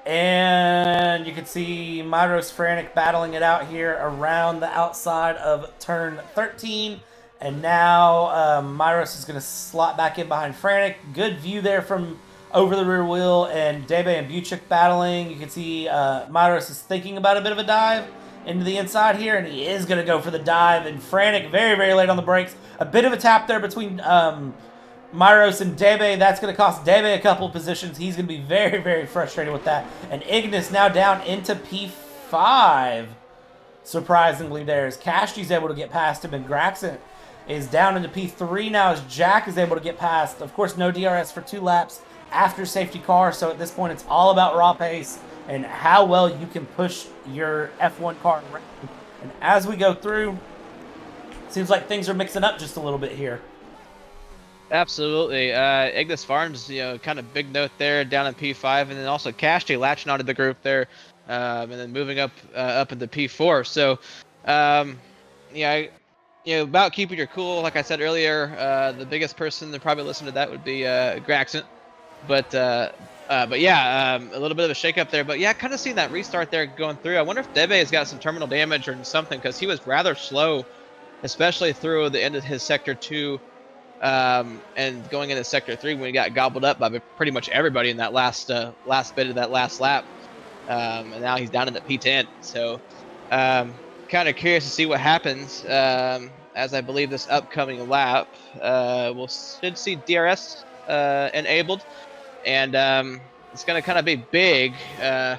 And you can see Madros, Frantic battling it out here around the outside of turn 13. And now Myros is going to slot back in behind Frantic. Good view there from over the rear wheel, and Debe and Buchik battling. You can see Myros is thinking about a bit of a dive into the inside here, and he is going to go for the dive. And Frantic very, very late on the brakes. A bit of a tap there between Myros and Debe. That's going to cost Debe a couple of positions. He's going to be very, very frustrated with that. And Ignas now down into P5. Surprisingly, there is Cashty's able to get past him, and Graxent is down into P3 now as Jack is able to get past. Of course, no DRS for 2 laps after safety car, so at this point it's all about raw pace and how well you can push your F1 car around. And as we go through, seems like things are mixing up just a little bit here. Absolutely. Ignis Farms, kind of big note there down in P5, and then also Cashty latching onto the group there, and then moving up into P4. So, about keeping your cool, like I said earlier, the biggest person that probably listened to that would be Graxent. But yeah, a little bit of a shakeup there. But yeah, kind of seeing that restart there going through. I wonder if Debe has got some terminal damage or something, because he was rather slow, especially through the end of his sector 2 and going into sector 3 when he got gobbled up by pretty much everybody in that last bit of that last lap. And now he's down in the P10. So kind of curious to see what happens as I believe this upcoming lap should see DRS enabled. And it's going to kind of be big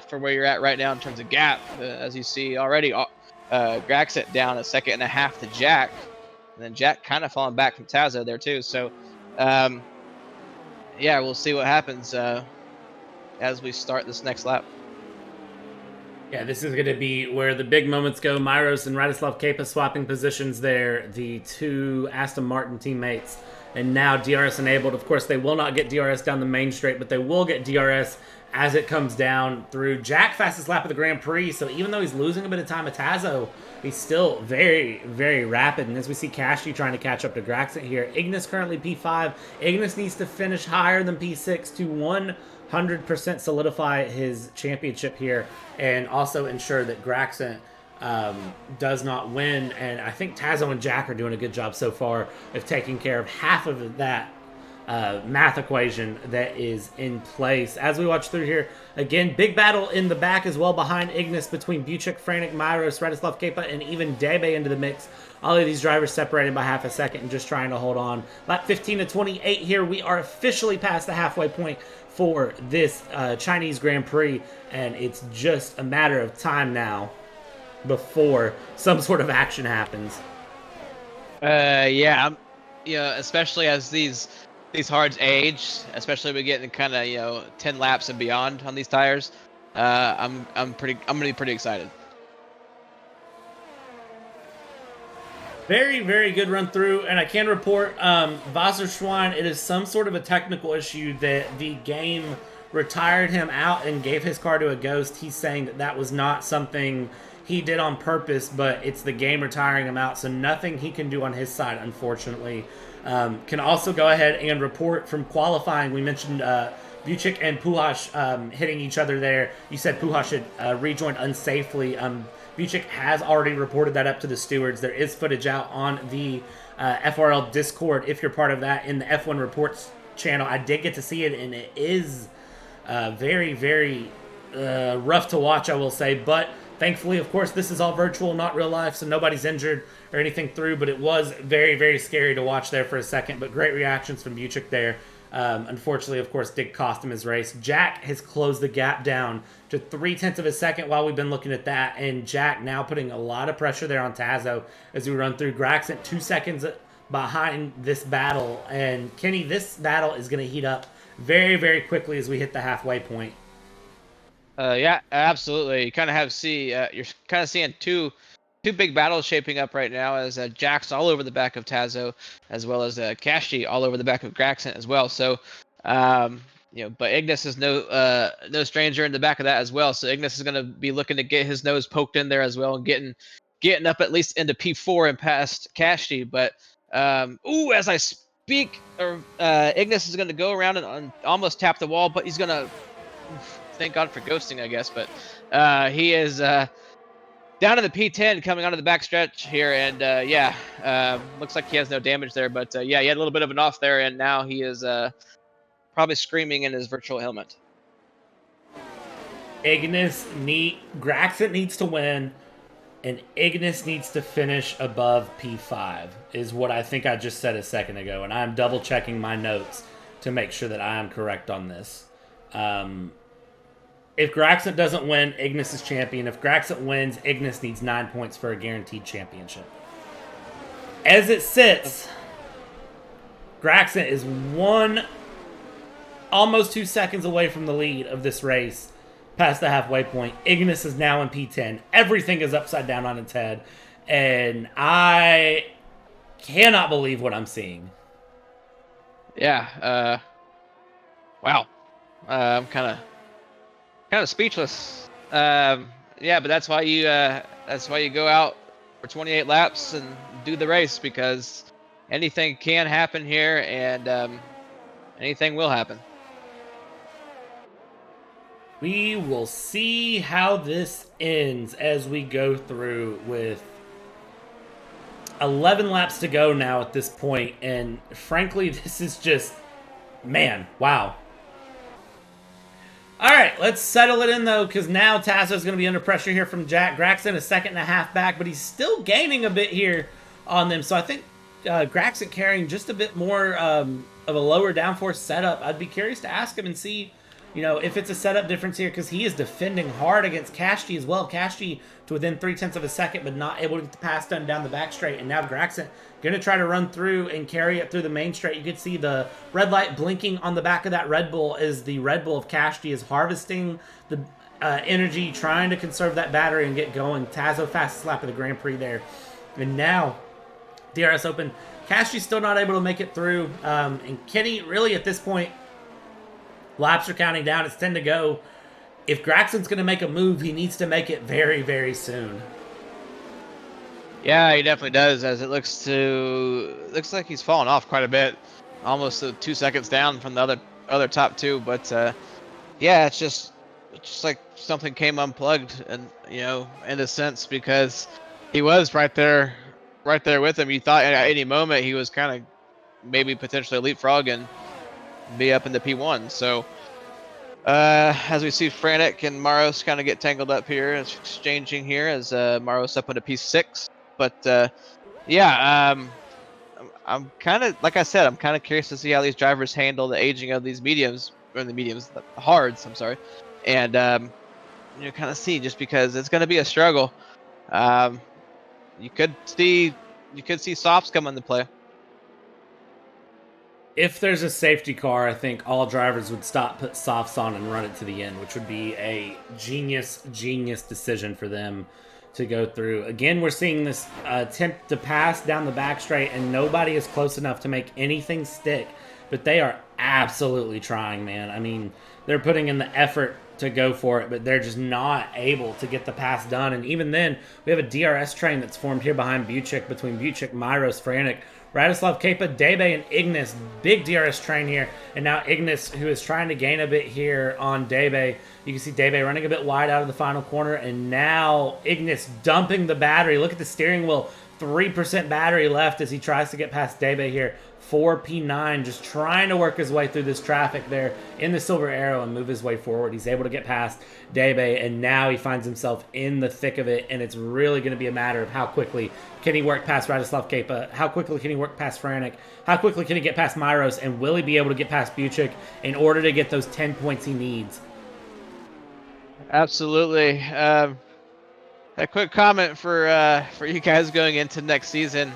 for where you're at right now in terms of gap. As you see already, Graxent down 1.5 seconds to Jack. And then Jack kind of falling back from Tazo there too. So, yeah, we'll see what happens as we start this next lap. Yeah, this is going to be where the big moments go. Myros and Radislav Kepa swapping positions there, the 2 Aston Martin teammates. And now DRS enabled. Of course, they will not get DRS down the main straight, but they will get DRS as it comes down through. Jack, fastest lap of the Grand Prix, so even though he's losing a bit of time at Tazo, he's still very, very rapid. And as we see Cashty trying to catch up to Graxent here, Ignas currently P5. Ignas needs to finish higher than P6 to 100% solidify his championship here and also ensure that Graxent does not win. And I think Tazo and Jack are doing a good job so far of taking care of half of that math equation that is in place. As we watch through here, again, big battle in the back as well behind Ignis between Buchik, Frantic, Myros, Radislav Kepa, and even Debe into the mix. All of these drivers separated by 0.5 second and just trying to hold on. Lap 15 to 28 here. We are officially past the halfway point for this Chinese Grand Prix, and it's just a matter of time now before some sort of action happens. Yeah, especially as these hards age, especially we get in kind of 10 laps and beyond on these tires. I'm gonna be pretty excited. Very, very good run through, and I can report Wasserschwein, it is some sort of a technical issue that the game retired him out and gave his car to a ghost. He's saying that was not something he did on purpose, but it's the game retiring him out, so nothing he can do on his side, unfortunately. Can also go ahead and report from qualifying. We mentioned Buchik and Puhash hitting each other there. You said Puhash had rejoined unsafely. Buchik has already reported that up to the stewards. There is footage out on the FRL Discord if you're part of that in the F1 Reports channel. I did get to see it, and it is very, very rough to watch, I will say. But thankfully, of course, this is all virtual, not real life, so nobody's injured or anything through. But it was very, very scary to watch there for a second. But great reactions from Buchik there. Unfortunately, of course, did cost him his race. Jack has closed the gap down to 0.3 of a second while we've been looking at that. And Jack now putting a lot of pressure there on Tazo as we run through. Graxent 2 seconds behind this battle. And Kenny, this battle is going to heat up very, very quickly as we hit the halfway point. Yeah, absolutely. You kind of you're kind of seeing two big battles shaping up right now as Jack's all over the back of Tazo, as well as Kashi all over the back of Graxent as well. So, but Ignas is no stranger in the back of that as well. So Ignas is going to be looking to get his nose poked in there as well and getting up at least into P4 and past Kashi. But as I speak, Ignas is going to go around and almost tap the wall, but he's going to. Thank God for ghosting, I guess, but he is down in the P10 coming onto the back stretch here, and looks like he has no damage there, but he had a little bit of an off there, and now he is probably screaming in his virtual helmet. Graxent needs to win, and Ignas needs to finish above P5, is what I think I just said a second ago, and I'm double checking my notes to make sure that I am correct on this. If Graxent doesn't win, Ignas is champion. If Graxent wins, Ignas needs 9 points for a guaranteed championship. As it sits, Graxent is almost 2 seconds away from the lead of this race, past the halfway point. Ignas is now in P10. Everything is upside down on its head, and I cannot believe what I'm seeing. Yeah. Wow. I'm kind of speechless. But that's why you go out for 28 laps and do the race, because anything can happen here, and anything will happen. We will see how this ends as we go through with 11 laps to go now at this point, and frankly, this is just, man, wow. All right, let's settle it in, though, because now Tazo is going to be under pressure here from Jack. Graxent a second and a half back, but he's still gaining a bit here on them. So I think Graxent carrying just a bit more of a lower downforce setup. I'd be curious to ask him and see, if it's a setup difference here, because he is defending hard against Kashi as well. Kashi to within 0.3 of a second, but not able to get the pass done down the back straight. And now Graxent going to try to run through and carry it through the main straight. You can see the red light blinking on the back of that Red Bull as the Red Bull of Kashi is harvesting the energy, trying to conserve that battery and get going. Tazo fastest lap of the Grand Prix there. And now, DRS open. Kashi's still not able to make it through. And Kenny, really at this point, laps are counting down. It's 10 to go. If Graxent's going to make a move, he needs to make it very, very soon. Yeah, he definitely does, as it looks like he's fallen off quite a bit. Almost 2 seconds down from the other top two. But, it's just like something came unplugged, and, in a sense, because he was right there with him. You thought at any moment he was kind of maybe potentially leapfrog and be up in the P1. So as we see Frantic and Maros kind of get tangled up here, it's exchanging here as Maros up into P6. But I'm kind of, like I said, I'm kind of curious to see how these drivers handle the aging of these the hards, I'm sorry. And kind of see, just because it's going to be a struggle. You could see softs come into play. If there's a safety car, I think all drivers would put softs on and run it to the end, which would be a genius decision for them to go through. Again, we're seeing this attempt to pass down the back straight, and nobody is close enough to make anything stick. But they are absolutely trying, man. I mean, they're putting in the effort to go for it, but they're just not able to get the pass done. And even then, we have a DRS train that's formed here behind Buchik, between Buchik, Myros, Frantic, Radislav, Kepa, Debe, and Ignas. Big DRS train here. And now Ignas, who is trying to gain a bit here on Debe, You can see Debe running a bit wide out of the final corner, and now Ignis dumping the battery. Look at the steering wheel. 3% battery left as he tries to get past Debe here. 4P9 just trying to work his way through this traffic there in the Silver Arrow and move his way forward. He's able to get past Debe, and now he finds himself in the thick of it, and it's really going to be a matter of how quickly can he work past Radislav Kepa, how quickly can he work past Franek, how quickly can he get past Myros, and will he be able to get past Buchik in order to get those 10 points he needs? Absolutely. A quick comment for you guys going into next season,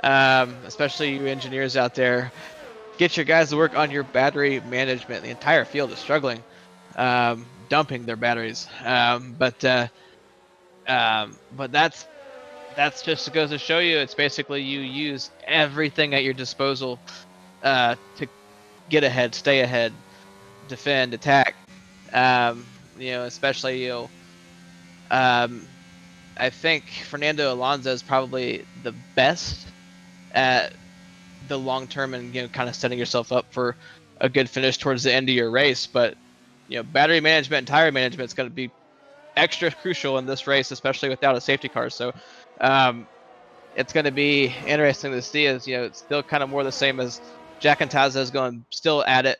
especially you engineers out there. Get your guys to work on your battery management. The entire field is struggling, dumping their batteries. But that's just goes to show you. It's basically you use everything at your disposal to get ahead, stay ahead, defend, attack. Especially I think Fernando Alonso is probably the best at the long term and kind of setting yourself up for a good finish towards the end of your race. But battery management and tire management is going to be extra crucial in this race, especially without a safety car. So it's going to be interesting to see as it's still kind of more the same as Jack and Tazo is going still at it.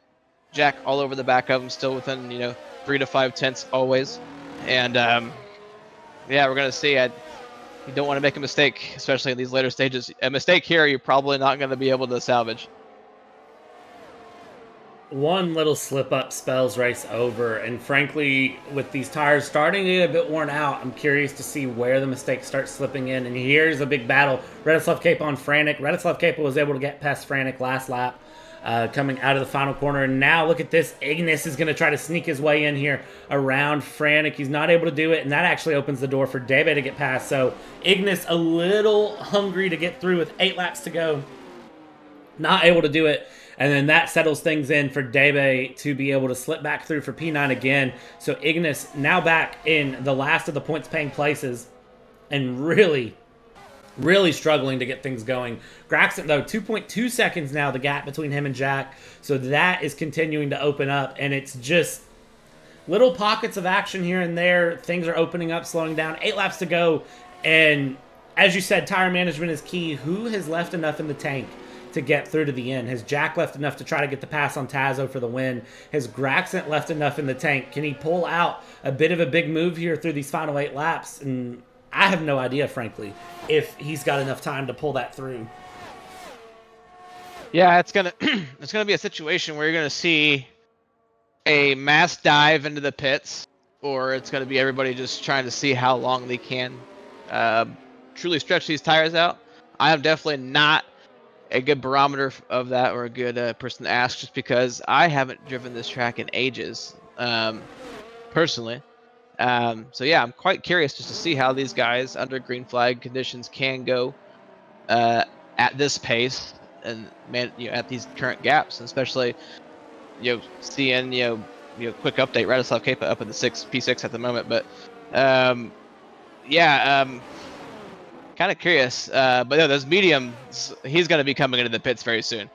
Jack all over the back of him, still within 3 to 5 tenths always. And we're going to see. You don't want to make a mistake, especially in these later stages. A mistake here, you're probably not going to be able to salvage. One little slip up spells race over, and frankly, with these tires starting to get a bit worn out, I'm curious to see where the mistakes start slipping in. And here's a big battle. Radislav Kepa on Franek. Radislav Kepa was able to get past Franek last lap. Coming out of the final corner. And now look at this. Ignis is going to try to sneak his way in here around Franek. He's not able to do it, and that actually opens the door for Debe to get past. So Ignis a little hungry to get through with 8 laps to go. Not able to do it. And then that settles things in for Debe to be able to slip back through for P9 again. So Ignis now back in the last of the points-paying places and really struggling to get things going. Graxent, though, 2.2 seconds now, the gap between him and Jack. So that is continuing to open up, and it's just little pockets of action here and there. Things are opening up, slowing down. 8 laps to go, and as you said, tire management is key. Who has left enough in the tank to get through to the end? Has Jack left enough to try to get the pass on Tazo for the win? Has Graxent left enough in the tank? Can he pull out a bit of a big move here through these final 8 laps? And I have no idea, frankly, if he's got enough time to pull that through. Yeah, it's gonna be a situation where you're gonna see a mass dive into the pits, or it's gonna be everybody just trying to see how long they can truly stretch these tires out. I am definitely not a good barometer of that, or a good person to ask, just because I haven't driven this track in ages, personally. So yeah, I'm quite curious just to see how these guys under green flag conditions can go at this pace and at these current gaps, and especially seeing quick update, Radislav Kepa up in the P6 at the moment, but kind of curious. But no, those mediums, he's going to be coming into the pits very soon.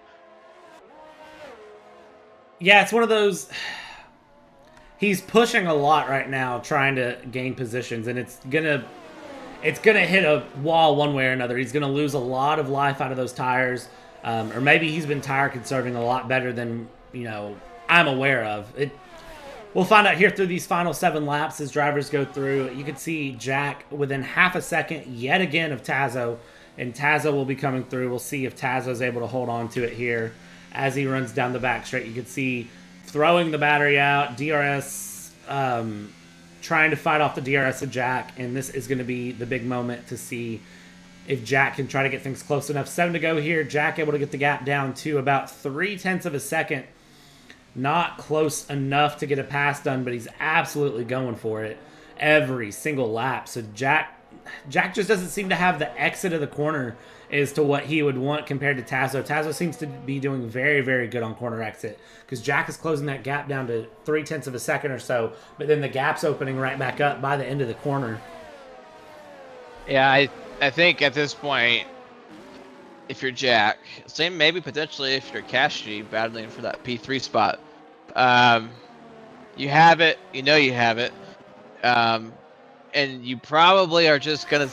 Yeah, it's one of those. He's pushing a lot right now, trying to gain positions, and it's gonna hit a wall one way or another. He's gonna lose a lot of life out of those tires, or maybe he's been tire conserving a lot better than I'm aware of. We'll find out here through these final 7 laps as drivers go through. You can see Jack within half a second yet again of Tazo, and Tazo will be coming through. We'll see if Tazo's able to hold on to it here as he runs down the back straight. You can see throwing the battery out, DRS, trying to fight off the DRS of Jack, and this is going to be the big moment to see if Jack can try to get things close enough. 7 to go here. Jack able to get the gap down to about 0.3 of a second. Not close enough to get a pass done, but he's absolutely going for it every single lap. So Jack just doesn't seem to have the exit of the corner as to what he would want compared to Tazo. Tazo seems to be doing very, very good on corner exit because Jack is closing that gap down to 0.3 of a second or so, but then the gap's opening right back up by the end of the corner. Yeah, I think at this point, if you're Jack, same maybe potentially if you're Cassidy battling for that P3 spot, You have it. You know you have it. And you probably are just gonna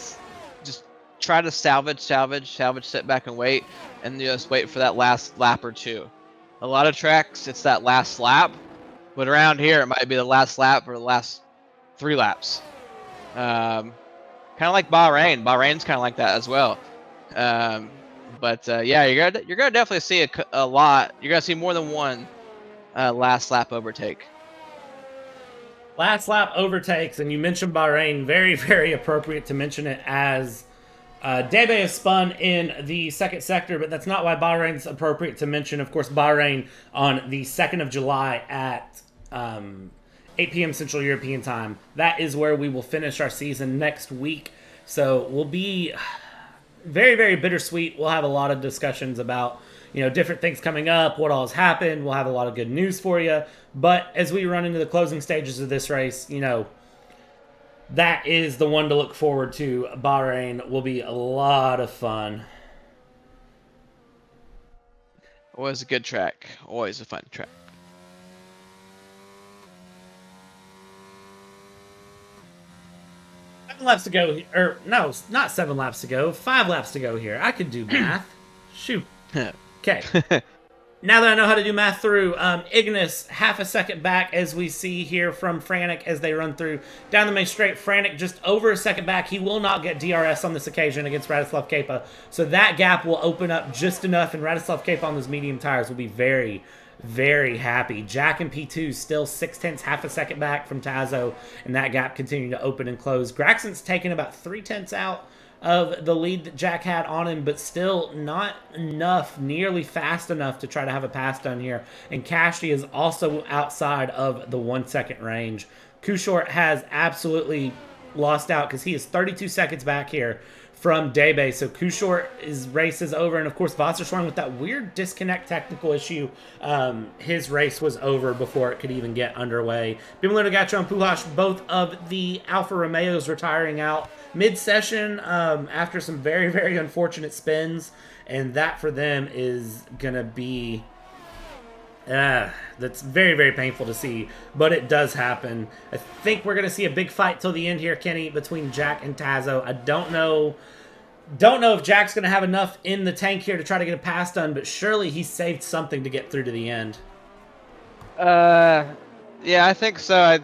just try to salvage, sit back and wait, and just wait for that last lap or two. A lot of tracks, it's that last lap, but around here it might be the last lap or the last 3 laps. Kind of like Bahrain. Bahrain's kind of like that as well. But yeah, you're gonna definitely see a lot. You're gonna see more than one last lap overtake. Last lap overtakes, and you mentioned Bahrain. Very, very appropriate to mention it as Debe is spun in the second sector, but that's not why Bahrain's appropriate to mention. Of course, Bahrain on the 2nd of July at 8 p.m. Central European Time. That is where we will finish our season next week. So we'll be very, very bittersweet. We'll have a lot of discussions about different things coming up, what all has happened. We'll have a lot of good news for you. But as we run into the closing stages of this race, that is the one to look forward to. Bahrain will be a lot of fun. Always a good track. Always a fun track. 7 laps to go, or no, not 7 laps to go. 5 laps to go here. I can do math. Shoot. Okay. Now that I know how to do math through, Ignas half a second back as we see here from Frantic as they run through down the main straight. Frantic just over a second back. He will not get DRS on this occasion against Radislav Kepa. So that gap will open up just enough, and Radislav Kepa on those medium tires will be very, very happy. Jack and P2 still 0.6, half a second back from Tazo, and that gap continuing to open and close. Graxent's taken about 0.3 out of the lead that Jack had on him, but still not enough, nearly fast enough to try to have a pass done here. And Cashty is also outside of the 1 second range. Kushort has absolutely lost out because he is 32 seconds back here from Debe. So Kushort's race is over. And of course, Wasserschwang with that weird disconnect technical issue, his race was over before it could even get underway. Bimolino, Gatcho, and Puhash, both of the Alfa Romeos retiring out mid-session after some very, very unfortunate spins. And that for them is going to be... that's very, very painful to see, but it does happen. I think we're going to see a big fight till the end here, Kenny, between Jack and Tazo. I don't know if Jack's going to have enough in the tank here to try to get a pass done, but surely he saved something to get through to the end. Yeah, I think so.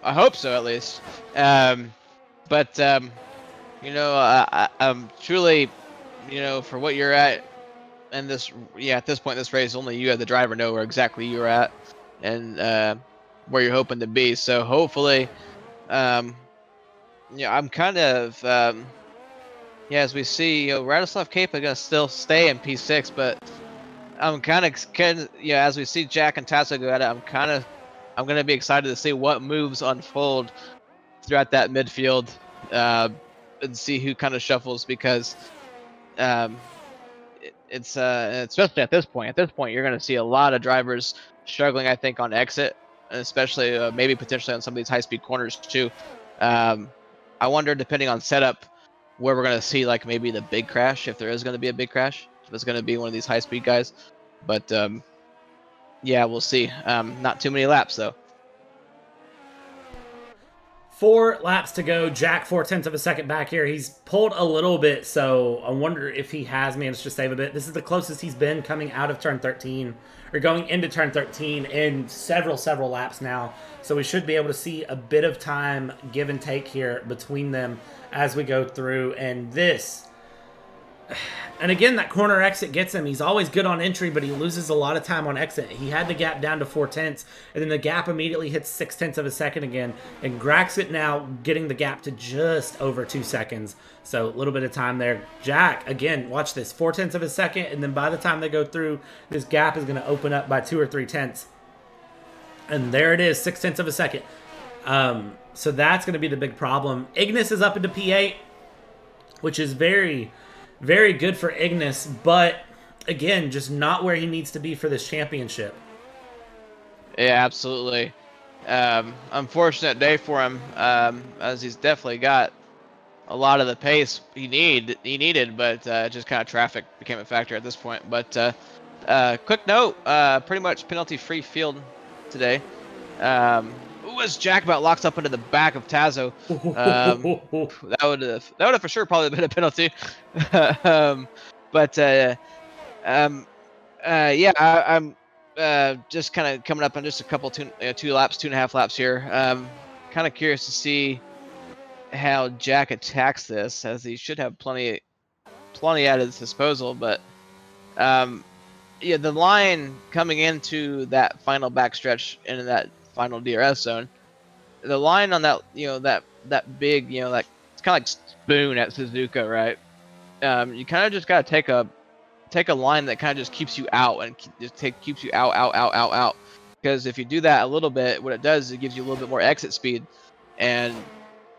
I hope so at least. But I'm truly, for what you're at. And at this point in this race, only you as the driver know where exactly you're at and where you're hoping to be. So hopefully, I'm kind of, as we see, Radislav Kepa going to still stay in P6, but I'm kind of, as we see Jack and Tasso go at it, I'm going to be excited to see what moves unfold throughout that midfield and see who kind of shuffles because, it's especially at this point. At this point, you're going to see a lot of drivers struggling, I think, on exit, and especially maybe potentially on some of these high-speed corners too. I wonder, depending on setup, where we're going to see like maybe the big crash, if there is going to be a big crash, if it's going to be one of these high-speed guys. But yeah, we'll see. Not too many laps though. 4 laps to go. Jack 0.4 of a second back here. He's pulled a little bit, so I wonder if he has managed to save a bit. This is the closest he's been coming out of turn 13, or going into turn 13 in several laps now. So we should be able to see a bit of time give and take here between them as we go through. And again, that corner exit gets him. He's always good on entry, but he loses a lot of time on exit. He had the gap down to 0.4, and then the gap immediately hits 0.6 of a second again. And Graxent now getting the gap to just over 2 seconds. So a little bit of time there. Jack, again, watch this, 0.4 of a second, and then by the time they go through, this gap is going to open up by 2 or 3 tenths. And there it is, 0.6 of a second. So that's going to be the big problem. Ignas is up into P8, which is very, very good for Ignas, but again, just not where he needs to be for this championship. Yeah, absolutely. Unfortunate day for him, as he's definitely got a lot of the pace he needed, but just kind of traffic became a factor at this point. But quick note, pretty much penalty-free field today. As Jack about locks up into the back of Tazo. That would have for sure probably been a penalty. um, but yeah, I'm just kind of coming up on just a couple 2.5 laps here. Kind of curious to see how Jack attacks this, as he should have plenty at his disposal. But yeah, the line coming into that final backstretch and in that final DRS zone, the line on that that big like it's kind of like spoon at Suzuka, right? You kind of just gotta take a line that kind of just keeps you out and keeps you out. Because if you do that a little bit, what it does is it gives you a little bit more exit speed, and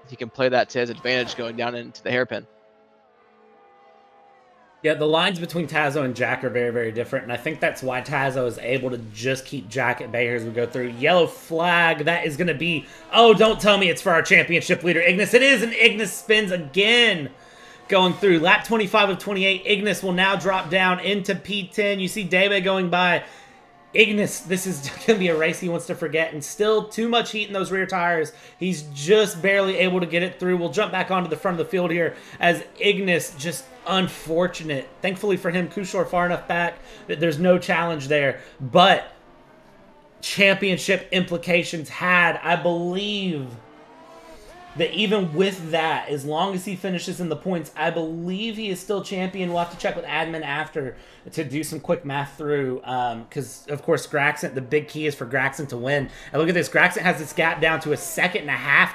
he can play that to his advantage going down into the hairpin. Yeah, the lines between Tazo and Jack are very, very different, and I think that's why Tazo is able to just keep Jack at bay here as we go through. Yellow flag, that is going to be... Oh, don't tell me it's for our championship leader, Ignas. It is, and Ignas spins again going through. Lap 25 of 28, Ignas will now drop down into P10. You see Debe going by. Ignas, this is going to be a race he wants to forget, and still too much heat in those rear tires. He's just barely able to get it through. We'll jump back onto the front of the field here as Ignas, just unfortunate. Thankfully for him, Kushor far enough back that there's no challenge there. But championship implications had, I believe, that even with that, as long as he finishes in the points, I believe he is still champion. We'll have to check with admin after to do some quick math through, because, of course, Graxent, the big key is for Graxent to win. And look at this. Graxent has this gap down to 1.5 seconds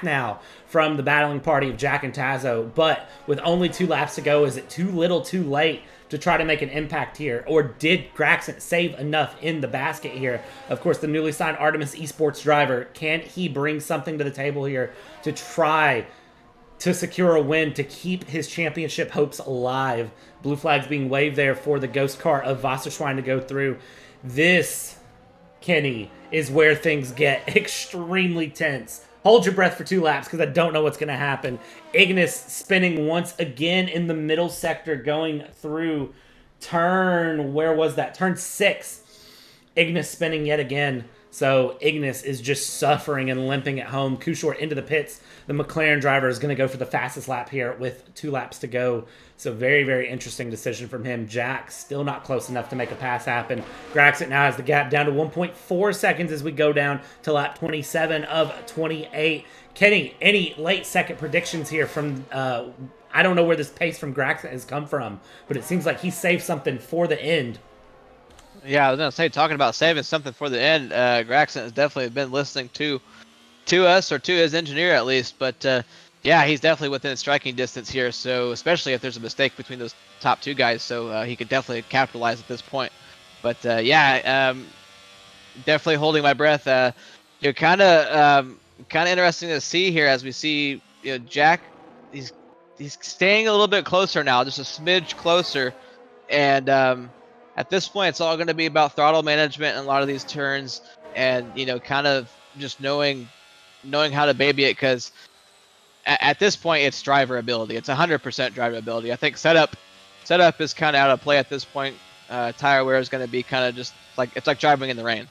now from the battling party of Jack and Tazo. But with only 2 laps to go, is it too little, too late to try to make an impact here? Or did Graxent save enough in the basket here? Of course, the newly signed Artemis Esports driver, can he bring something to the table here to try to secure a win, to keep his championship hopes alive? Blue flags being waved there for the ghost car of Wasserschwein to go through. This, Kenny, is where things get extremely tense. Hold your breath for 2 laps because I don't know what's going to happen. Ignas spinning once again in the middle sector going through turn, where was that? Turn 6. Ignas spinning yet again. So Ignas is just suffering and limping at home. Kushor into the pits. The McLaren driver is going to go for the fastest lap here with 2 laps to go. So very, very interesting decision from him. Jack still not close enough to make a pass happen. Graxent now has the gap down to 1.4 seconds as we go down to lap 27 of 28. Kenny, any late second predictions here from... I don't know where this pace from Graxent has come from, but it seems like he saved something for the end. Yeah, I was gonna say, talking about saving something for the end, Graxent has definitely been listening to us, or to his engineer at least. But yeah, he's definitely within striking distance here. So especially if there's a mistake between those top 2 guys, so he could definitely capitalize at this point. But yeah, definitely holding my breath. You're kind of interesting to see here as we see Jack. He's staying a little bit closer now, just a smidge closer, and at this point, it's all going to be about throttle management in a lot of these turns, and kind of just knowing how to baby it, because at this point, it's driver ability. It's 100% driver ability. I think setup is kind of out of play at this point. Tire wear is going to be kind of just like, it's like driving in the rain.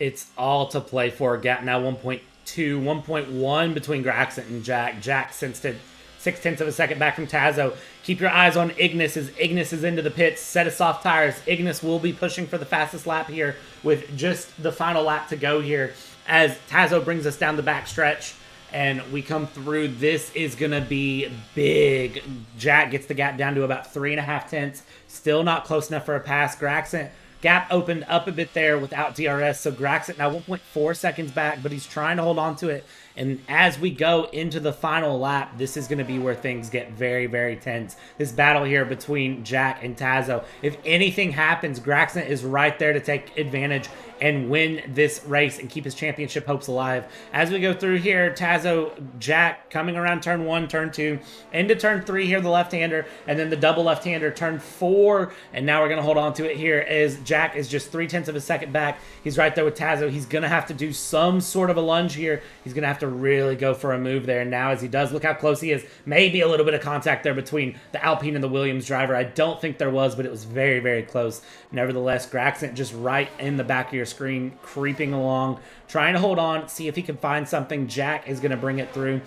It's all to play for. Gap now 1.2, 1.1 between Graxent and Jack. Jack sensed it 0.6 of a second back from Tazo. Keep your eyes on Ignas as Ignas is into the pits. Set of soft tires. Ignas will be pushing for the fastest lap here with just the final lap to go here as Tazo brings us down the back stretch and we come through. This is going to be big. Jack gets the gap down to about 3.5 tenths. Still not close enough for a pass. Graxent, gap opened up a bit there without DRS. So Graxent now 1.4 seconds back, but he's trying to hold on to it. And as we go into the final lap, this is going to be where things get very, very tense. This battle here between Jack and Tazo. If anything happens, Graxent is right there to take advantage and win this race and keep his championship hopes alive. As we go through here, Tazo, Jack coming around turn 1, turn 2, into turn 3 here, the left-hander, and then the double left-hander, turn 4, and now we're going to hold on to it here as Jack is just 0.3 of a second back. He's right there with Tazo. He's going to have to do some sort of a lunge here. He's going to have to to really go for a move there. And now as he does, look how close he is. Maybe a little bit of contact there between the Alpine and the Williams driver. I don't think there was, but it was very, very close. Nevertheless, Graxent just right in the back of your screen, creeping along, trying to hold on, see if he can find something. Jack is going to bring it through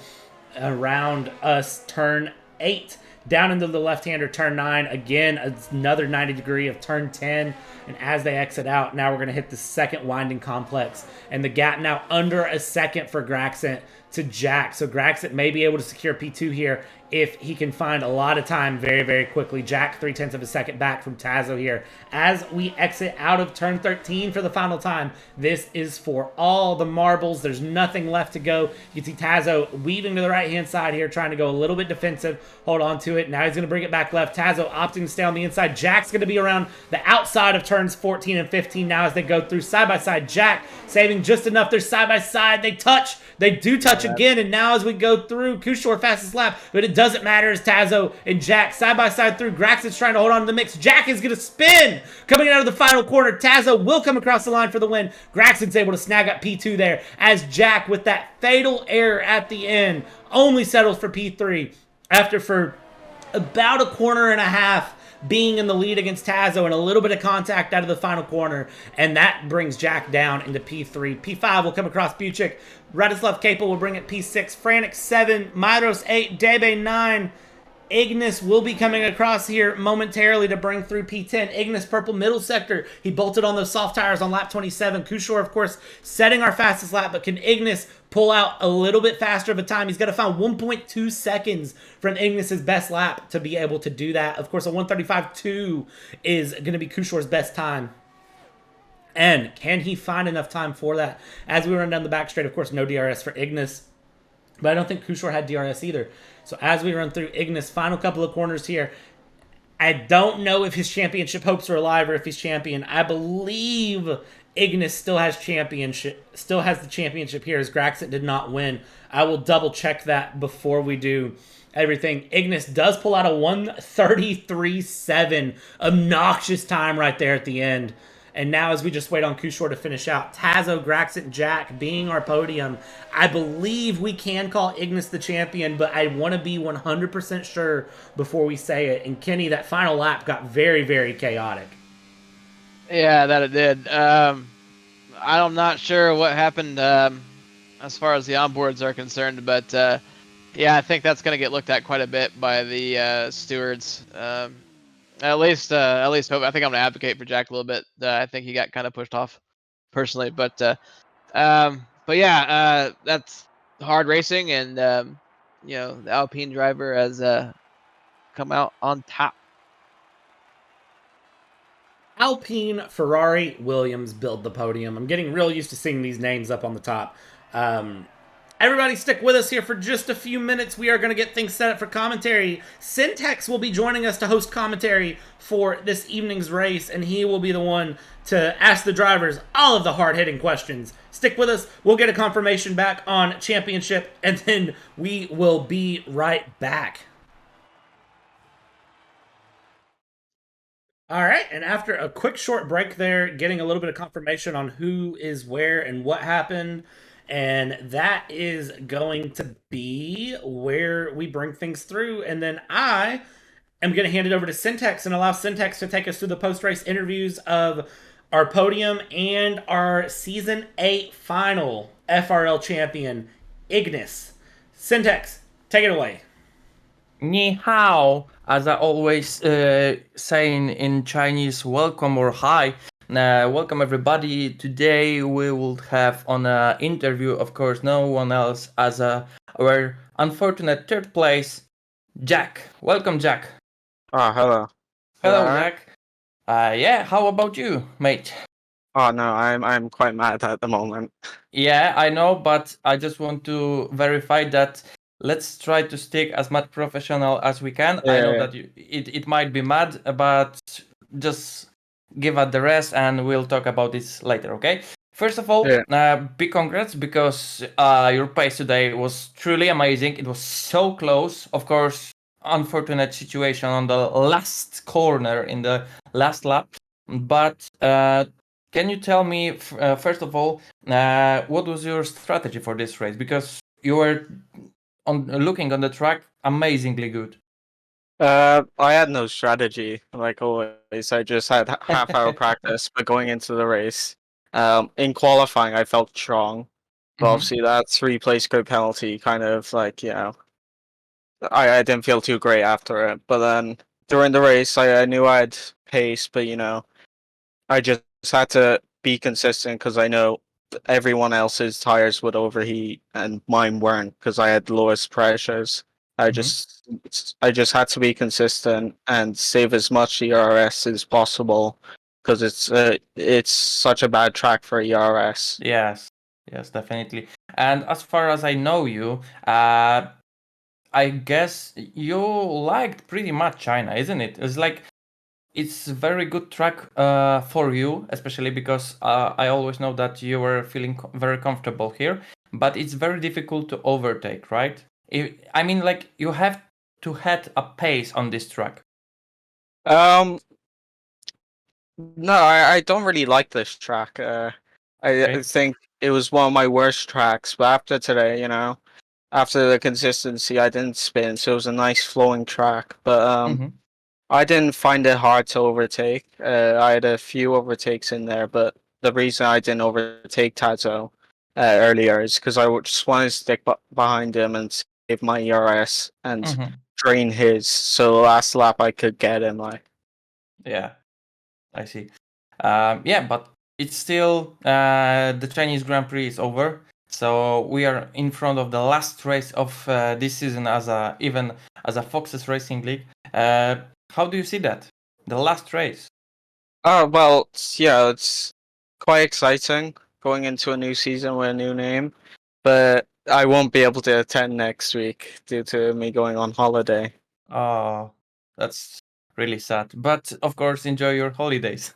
around us, turn 8. Down into the left-hander, turn 9. Again, another 90 degree of turn 10. And as they exit out, now we're going to hit the second winding complex. And the gap now under a second for Graxent to Jack. So Graxent may be able to secure P2 here if he can find a lot of time very, very quickly. Jack 0.3 of a second back from Tazo here. As we exit out of turn 13 for the final time, this is for all the marbles. There's nothing left to go. You can see Tazo weaving to the right-hand side here, trying to go a little bit defensive. Hold on to it. Now he's going to bring it back left. Tazo opting to stay on the inside. Jack's going to be around the outside of turns 14 and 15 now as they go through side-by-side. Jack saving just enough. They're side-by-side. They touch. They do touch again, and now as we go through, Kushor fastest lap, but it doesn't matter as Tazo and Jack side-by-side through. Graxent's trying to hold on to the mix. Jack is going to spin coming out of the final corner. Tazo will come across the line for the win. Graxent's able to snag up P2 there as Jack, with that fatal error at the end, only settles for P3 after for about a corner and a half being in the lead against Tazo and a little bit of contact out of the final corner. And that brings Jack down into P3. P5 will come across Buchik. Radislav Kapel will bring it P6. Frantic 7. Myros 8. Debe 9. Ignas will be coming across here momentarily to bring through P10. Ignas, purple middle sector. He bolted on those soft tires on lap 27. Kushor, of course, setting our fastest lap, but can Ignas pull out a little bit faster of a time? He's got to find 1.2 seconds from Ignas' best lap to be able to do that. Of course, a 1:35.2 is going to be Kushor's best time. And can he find enough time for that? As we run down the back straight, of course, no DRS for Ignas. But I don't think Kushor had DRS either. So as we run through Ignas, final couple of corners here, I don't know if his championship hopes are alive or if he's champion. I believe Ignas still has the championship here, as Graxent did not win. I will double check that before we do everything. Ignas does pull out a 1:33.7, obnoxious time right there at the end. And now as we just wait on Kushor to finish out, Tazo, Graxent, Jack being our podium, I believe we can call Ignas the champion, but I want to be 100% sure before we say it. And Kenny, that final lap got very, very chaotic. Yeah, that it did. I'm not sure what happened as far as the onboards are concerned, but yeah, I think that's going to get looked at quite a bit by the stewards. At least hope. I think I'm gonna advocate for Jack a little bit. I think he got kind of pushed off, personally. But yeah, that's hard racing, and the Alpine driver has come out on top. Alpine, Ferrari, Williams build the podium. I'm getting real used to seeing these names up on the top. Everybody stick with us here for just a few minutes. We are going to get things set up for commentary. Syntax will be joining us to host commentary for this evening's race, and he will be the one to ask the drivers all of the hard-hitting questions. Stick with us. We'll get a confirmation back on championship, and then we will be right back. All right, and after a quick short break there, getting a little bit of confirmation on who is where and what happened, and that is going to be where we bring things through. And then I am going to hand it over to Syntax and allow Syntax to take us through the post-race interviews of our podium and our Season 8 final FRL champion, Ignas. Syntax, take it away. Ni hao, as I always saying in Chinese, welcome or hi. Welcome everybody. Today we will have on an interview, of course, no one else as our unfortunate third place, Jack. Welcome, Jack. Oh, hello. Hello, Jack. Yeah, how about you, mate? Oh no, I'm quite mad at the moment. Yeah, I know, but I just want to verify that. Let's try to stick as much professional as we can. Yeah, I know yeah. that it might be mad, but just give us the rest and we'll talk about this later, okay? First of all, big congrats because your pace today was truly amazing. It was so close. Of course, unfortunate situation on the last corner in the last lap. But can you tell me, first of all, what was your strategy for this race? Because you were looking on the track amazingly good. I had no strategy, like always. I just had half-hour practice, but going into the race, in qualifying, I felt strong. But Mhm. obviously, that three-place grid penalty kind of like, I didn't feel too great after it. But then during the race, I knew I had pace, but I just had to be consistent because I know everyone else's tires would overheat and mine weren't because I had the lowest pressures. I Mhm. just I just had to be consistent and save as much ERS as possible because it's such a bad track for ERS. Yes, yes, definitely. And as far as I know you, I guess you liked pretty much China, isn't it? It's like it's a very good track for you, especially because I always know that you were feeling very comfortable here. But it's very difficult to overtake, right? I mean, like you have to hit a pace on this track. Um, no, I don't really like this track. I Okay. think it was one of my worst tracks, but after today, after the consistency, I didn't spin, so it was a nice flowing track. But Mm-hmm. I didn't find it hard to overtake. I had a few overtakes in there, but the reason I didn't overtake Tazo earlier is because just wanted to stick behind him and save my ERS and Mm-hmm. drain his. So the last lap I could get him. Like, Yeah, I see. Yeah, but it's still the Chinese Grand Prix is over, so we are in front of the last race of this season even as a Foxxes Racing League. How do you see that? The last race. oh well, yeah, it's quite exciting going into a new season with a new name, but I won't be able to attend next week due to me going on holiday. Oh, that's really sad. But of course, enjoy your holidays.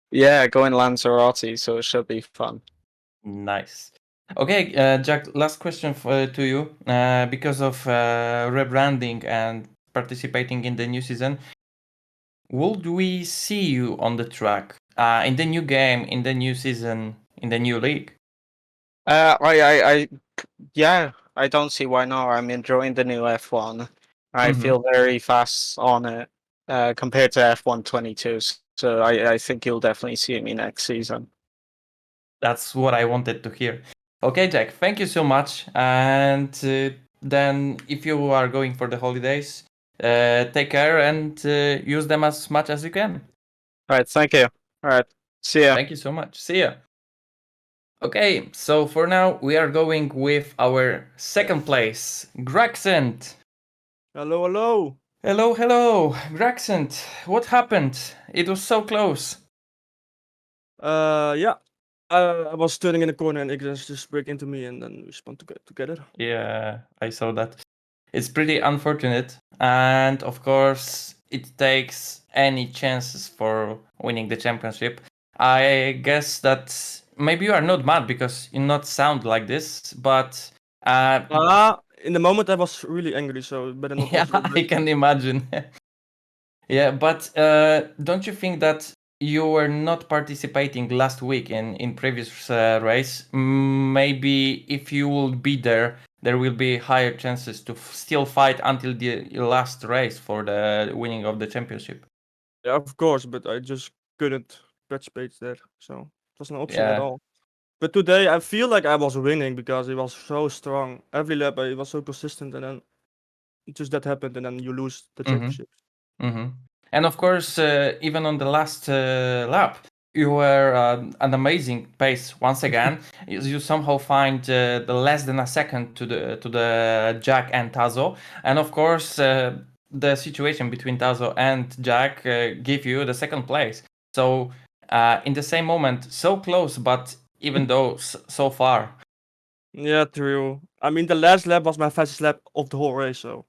Yeah, going Lanzarote, so it should be fun. Nice. Okay, Jack, last question to you. Because of rebranding and participating in the new season, would we see you on the track in the new game, in the new season, in the new league? Yeah, I don't see why not. I'm enjoying the new F1. I Mm-hmm. feel very fast on it compared to F1 22. So I think you'll definitely see me next season. That's what I wanted to hear. Okay, Jack, thank you so much. And then, if you are going for the holidays, take care and use them as much as you can. All right, thank you. All right, see ya. Thank you so much. See ya. Okay, so for now, we are going with our second place, Graxent. Hello, hello. Hello, hello, Graxent. What happened? It was so close. Yeah. I was turning in a corner and Ignas just break into me and then we spun together. Yeah, I saw that. It's pretty unfortunate, and of course, it takes any chances for winning the championship. I guess that maybe you are not mad because you not sound like this, but In the moment I was really angry, so better not yeah, talk about I that. can imagine. Yeah, but don't you think that you were not participating last week in previous race? Maybe if you will be there, there will be higher chances to still fight until the last race for the winning of the championship. Yeah, of course, but I just couldn't participate there, so it was an option at Yeah. all. But today I feel like I was winning because he was so strong. Every lap he was so consistent and then just that happened and then you lose the Mm-hmm. championship. Mm-hmm. And of course, even on the last lap, you were an amazing pace once again. You somehow find the less than a second to the Jack and Tazo, and of course, the situation between Tazo and Jack give you the second place. So in the same moment, so close, but even though so far. Yeah, true. I mean the last lap was my fastest lap of the whole race, so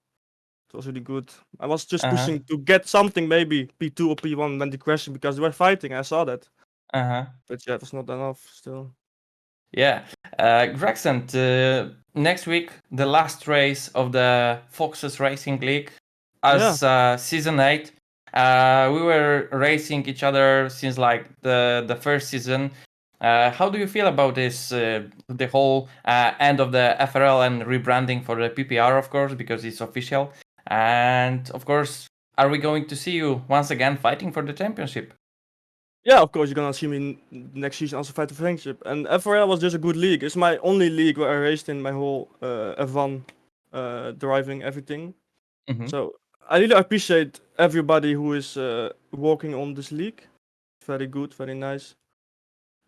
it was really good. I was just Uh huh. pushing to get something, maybe P2 or P1 when they crashed because they were fighting. I saw that, Uh huh. but yeah, it was not enough still. Yeah, Graxent, next week, the last race of the Foxxes Racing League Yeah, as season 8. We were racing each other since like the first season. How do you feel about this, the whole end of the FRL and rebranding for the PPR, of course, because it's official? And of course, are we going to see you once again fighting for the championship? Yeah, of course, you're gonna see me next season also fight the championship. And FRL was just a good league. It's my only league where I raced in my whole F1 driving everything. Mhm. So I really appreciate everybody who is working on this league. Very good, very nice,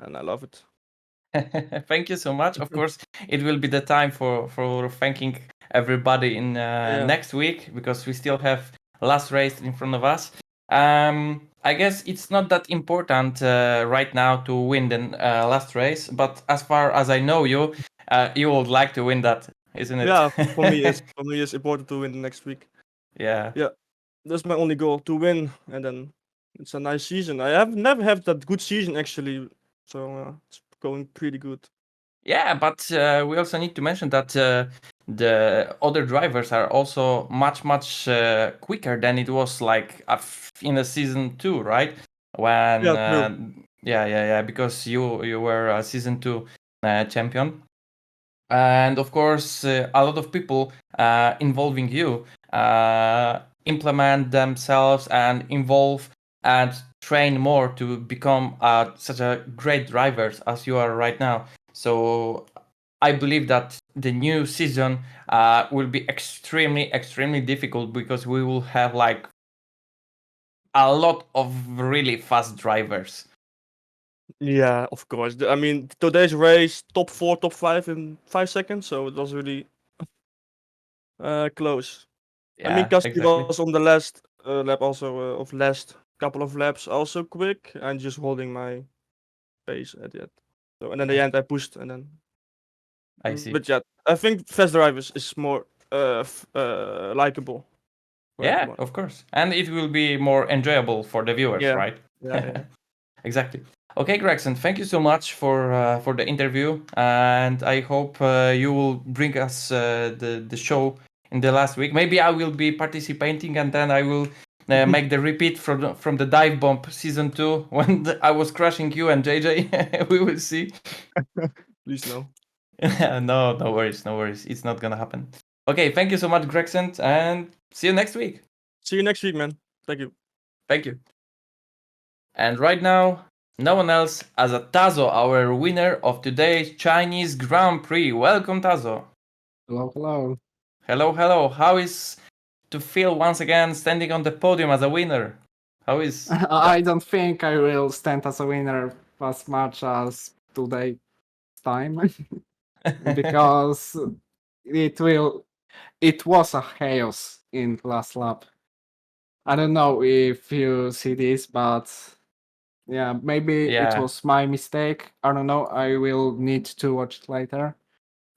and I love it. Thank you so much. Of course, it will be the time for thanking everybody in Yeah. next week because we still have last race in front of us. I guess it's not that important right now to win the last race, but as far as I know you, you would like to win that, isn't it? Yeah, for me, it's important to win the next week. Yeah. Yeah, that's my only goal, to win, and then it's a nice season. I have never had that good season actually, so it's going pretty good. Yeah, but we also need to mention that the other drivers are also much quicker than it was like in the season 2, right? When Yeah, true. yeah, because you were a season 2 champion, and of course a lot of people involving you implement themselves and involve and train more to become such a great drivers as you are right now. So I believe that the new season will be extremely difficult because we will have like a lot of really fast drivers. Yeah, of course. I mean, today's race, top 4, top 5 in 5 seconds, so it was really close. I mean, Yeah, Kasti exactly. was on the last lap also of last couple of laps also quick and just holding my pace at the end. So and then the end I pushed and then. I see. But yeah, I think fast drivers is more likable for Yeah, everyone. of course. And it will be more enjoyable for the viewers, Yeah, right? yeah. Exactly. Okay, Gregson, thank you so much for the interview, and I hope you will bring us the show in the last week. Maybe I will be participating, and then I will make the repeat from the dive bomb season 2 when I was crushing you and JJ. We will see. Please no. No, no worries, no worries. It's not gonna happen. Okay, thank you so much, Gregson, and see you next week. See you next week, man. Thank you. Thank you. And right now, no one else as a Tazo, our winner of today's Chinese Grand Prix. Welcome, Tazo. Hello, hello. Hello. How is to feel once again standing on the podium as a winner? How is I don't think I will stand as a winner as much as today's time because it was a chaos in last lap. I don't know if you see this, but yeah, maybe it Yeah, was my mistake. I don't know. I will need to watch it later.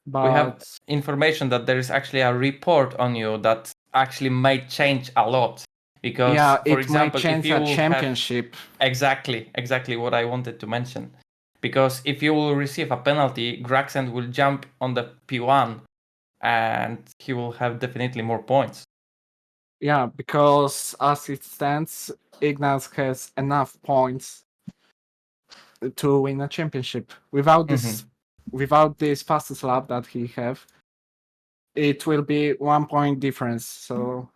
we have But information that there is actually a report on you that actually might change a lot. Because, yeah, for it might example, if change you a will have championship. exactly what I wanted to mention. Because if you will receive a penalty, Graxent will jump on the P1 and he will have definitely more points. Yeah, because as it stands, Ignas has enough points to win a championship. Without this fastest lap that he have, it will be 1 point difference. So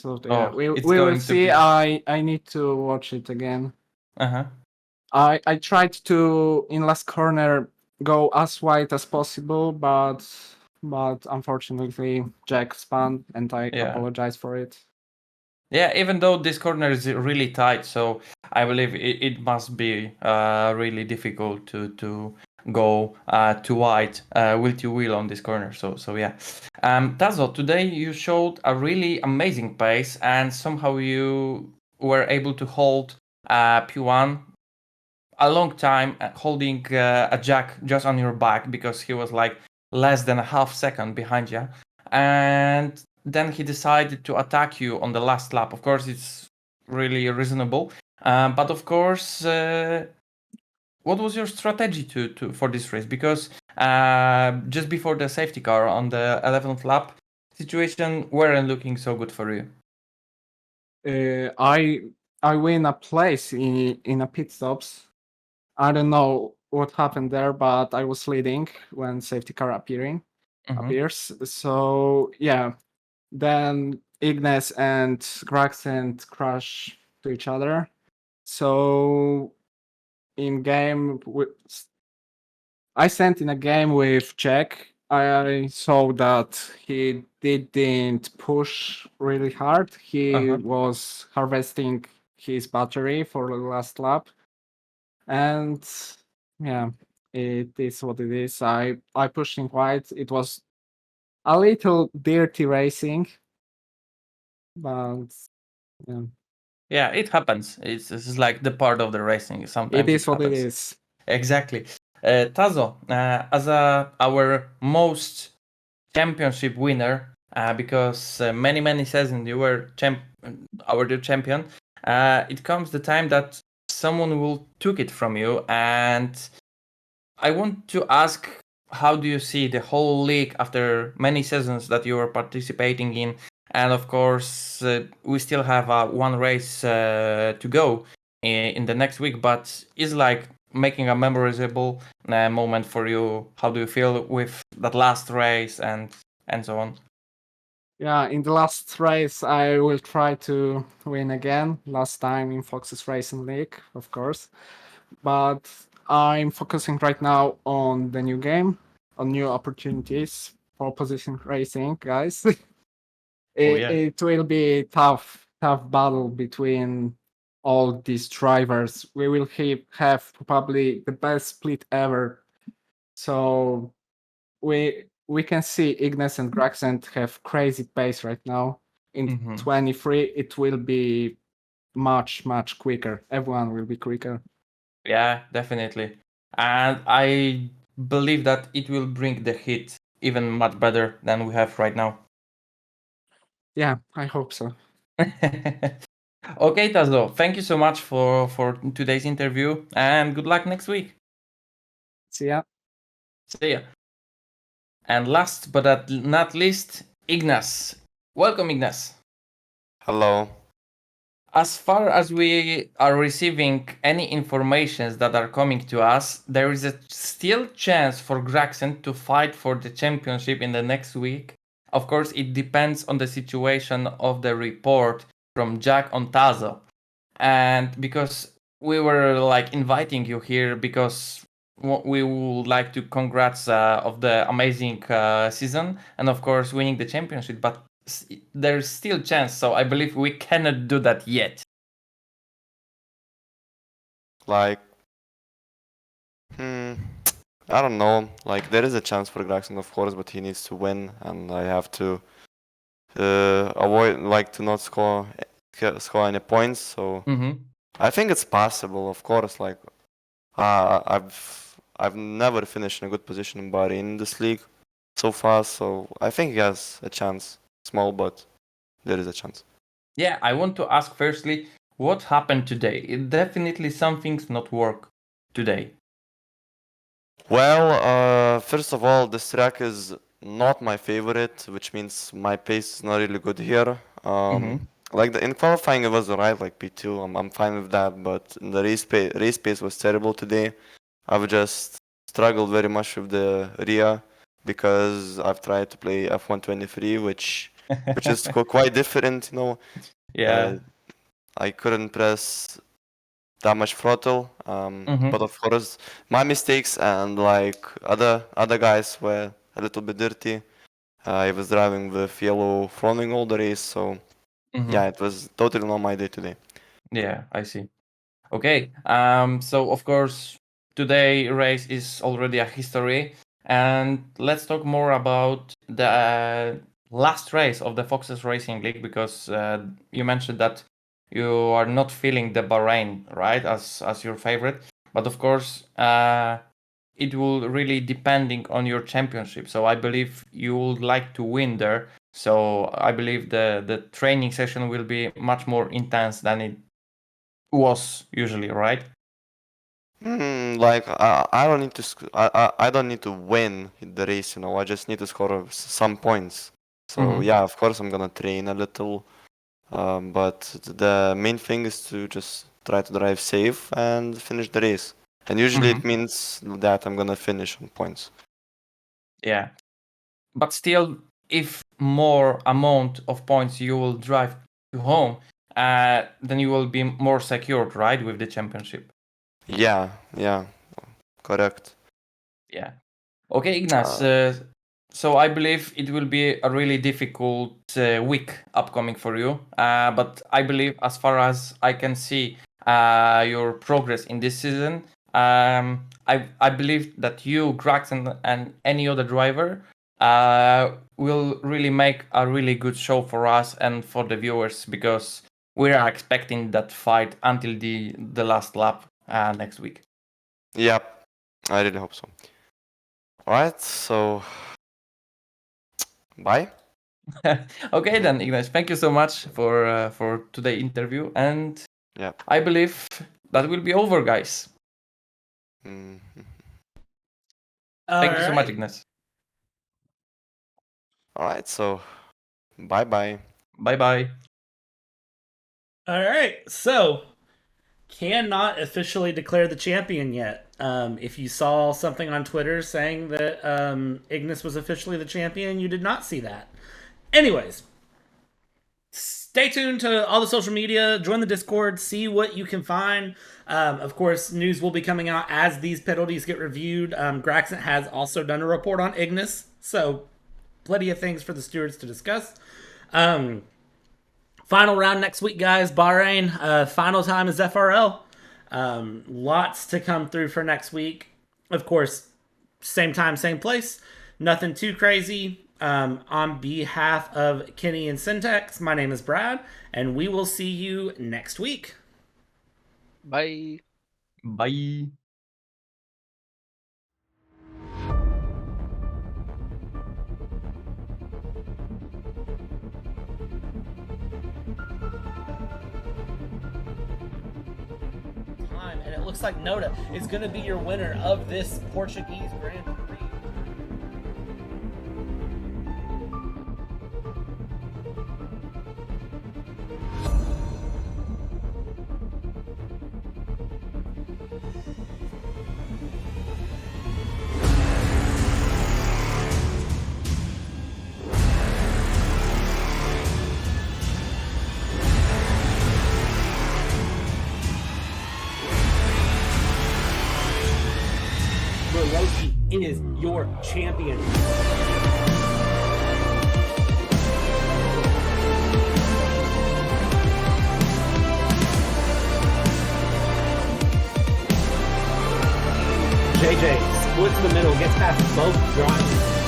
yeah, Oh, we it's will going to see. be. I need to watch it again. Uh-huh. I tried to in last corner go as wide as possible, but unfortunately Jack spun and I Yeah. apologize for it. Yeah, even though this corner is really tight, so I believe it must be really difficult to go too wide wheel to wheel on this corner. So yeah. Tazo, today you showed a really amazing pace and somehow you were able to hold P1 a long time holding a Jack just on your back because he was like less than a half second behind you. And then he decided to attack you on the last lap. Of course, it's really reasonable. But of course, what was your strategy for this race? Because just before the safety car on the 11th lap, situation weren't looking so good for you. I win a place in a pit stops. I don't know what happened there, but I was leading when safety car appears. So yeah, then Ignas and Graxent crash to each other. So in game, I sent in a game with Jack. I saw that he didn't push really hard. He was harvesting his battery for the last lap, and yeah, it is what it is. I pushed him wide. It was a little dirty racing, but yeah, Yeah, it happens. It's like the part of the racing. it Sometimes is it what it happens. is. Exactly. Tazo, as our most championship winner, because many seasons you were our new champion, it comes the time that someone will took it from you, and I want to ask, how do you see the whole league after many seasons that you are participating in? And of course, we still have one race to go in the next week, but it's like making a memorable moment for you. How do you feel with that last race and so on? Yeah, in the last race, I will try to win again. Last time in Foxxxes Racing League, of course. But I'm focusing right now on the new game, on new opportunities for position racing, guys. Oh yeah. It will be tough battle between all these drivers. We will have probably the best split ever. So we can see Ignas and Graxent have crazy pace right now. In 23, it will be much quicker. Everyone will be quicker. Yeah, definitely. And I believe that it will bring the hit even much better than we have right now. Yeah, I hope so. Okay, Tazo, thank you so much for today's interview and good luck next week. See ya. See ya. And last but not least, Ignas. Welcome, Ignas. Hello. As far as we are receiving any informations that are coming to us, there is a still chance for Graxent to fight for the championship in the next week. Of course, it depends on the situation of the report from Jack on Tazo. And because we were like inviting you here because we would like to congrats of the amazing season and of course winning the championship, but there's still chance, so I believe we cannot do that yet. Like, I don't know. Like, there is a chance for Graxent, of course, but he needs to win, and I have to avoid, like, to not score any points. So I think it's possible, of course. Like, I've never finished in a good position in Bahrain in this league so far, so I think he has a chance. Small, but there is a chance. Yeah, I want to ask firstly, what happened today? It definitely something's not work today. Well, first of all, this track is not my favorite, which means my pace is not really good here. Like in qualifying, it was alright, like P2. I'm fine with that, but in the race pace was terrible today. I've just struggled very much with the RIA because I've tried to play F123, which is quite different, you know. Yeah. I couldn't press that much throttle, but of course my mistakes and like other guys were a little bit dirty. I was driving with yellow frontwing all the race, so yeah, it was totally not my day today. Yeah, I see. Okay, so of course today race is already a history, and let's talk more about the last race of the Foxxxes Racing League, because you mentioned that you are not feeling the Bahrain, right, as your favorite, but of course it will really depending on your championship. So I believe you would like to win there. So I believe the training session will be much more intense than it was usually, right? Like I don't need to I don't need to win the race, you know. I just need to score some points. So yeah, of course I'm gonna train a little, but the main thing is to just try to drive safe and finish the race. And usually it means that I'm gonna finish on points. Yeah. But still, if more amount of points you will drive to home, then you will be more secured, right, with the championship. Yeah, correct. Yeah. Okay, Ignas. So I believe it will be a really difficult week upcoming for you. But I believe, as far as I can see, your progress in this season, I believe that you, Graxent, and any other driver will really make a really good show for us and for the viewers, because we are expecting that fight until the last lap next week. Yep, I really hope so. Alright, so bye. Okay then, Ignas, thank you so much for today's interview, and Yeah. I believe that will be over, guys. Thank you so much, Ignas. Alright, so bye bye. Bye bye. All right, so cannot officially declare the champion yet. If you saw something on Twitter saying that Ignas was officially the champion, you did not see that. Anyways, stay tuned to all the social media, join the Discord, see what you can find. Of course, news will be coming out as these penalties get reviewed. Graxent has also done a report on Ignas, so plenty of things for the stewards to discuss. Final round next week, guys. Bahrain. Final time is FRL. Lots to come through for next week. Of course, same time, same place. Nothing too crazy. On behalf of Kenny and Syntax, my name is Brad, and we will see you next week. Bye. Bye. And it looks like Noda is going to be your winner of this Portuguese Grand Prix. Is your champion. JJ splits the middle, gets past both drivers.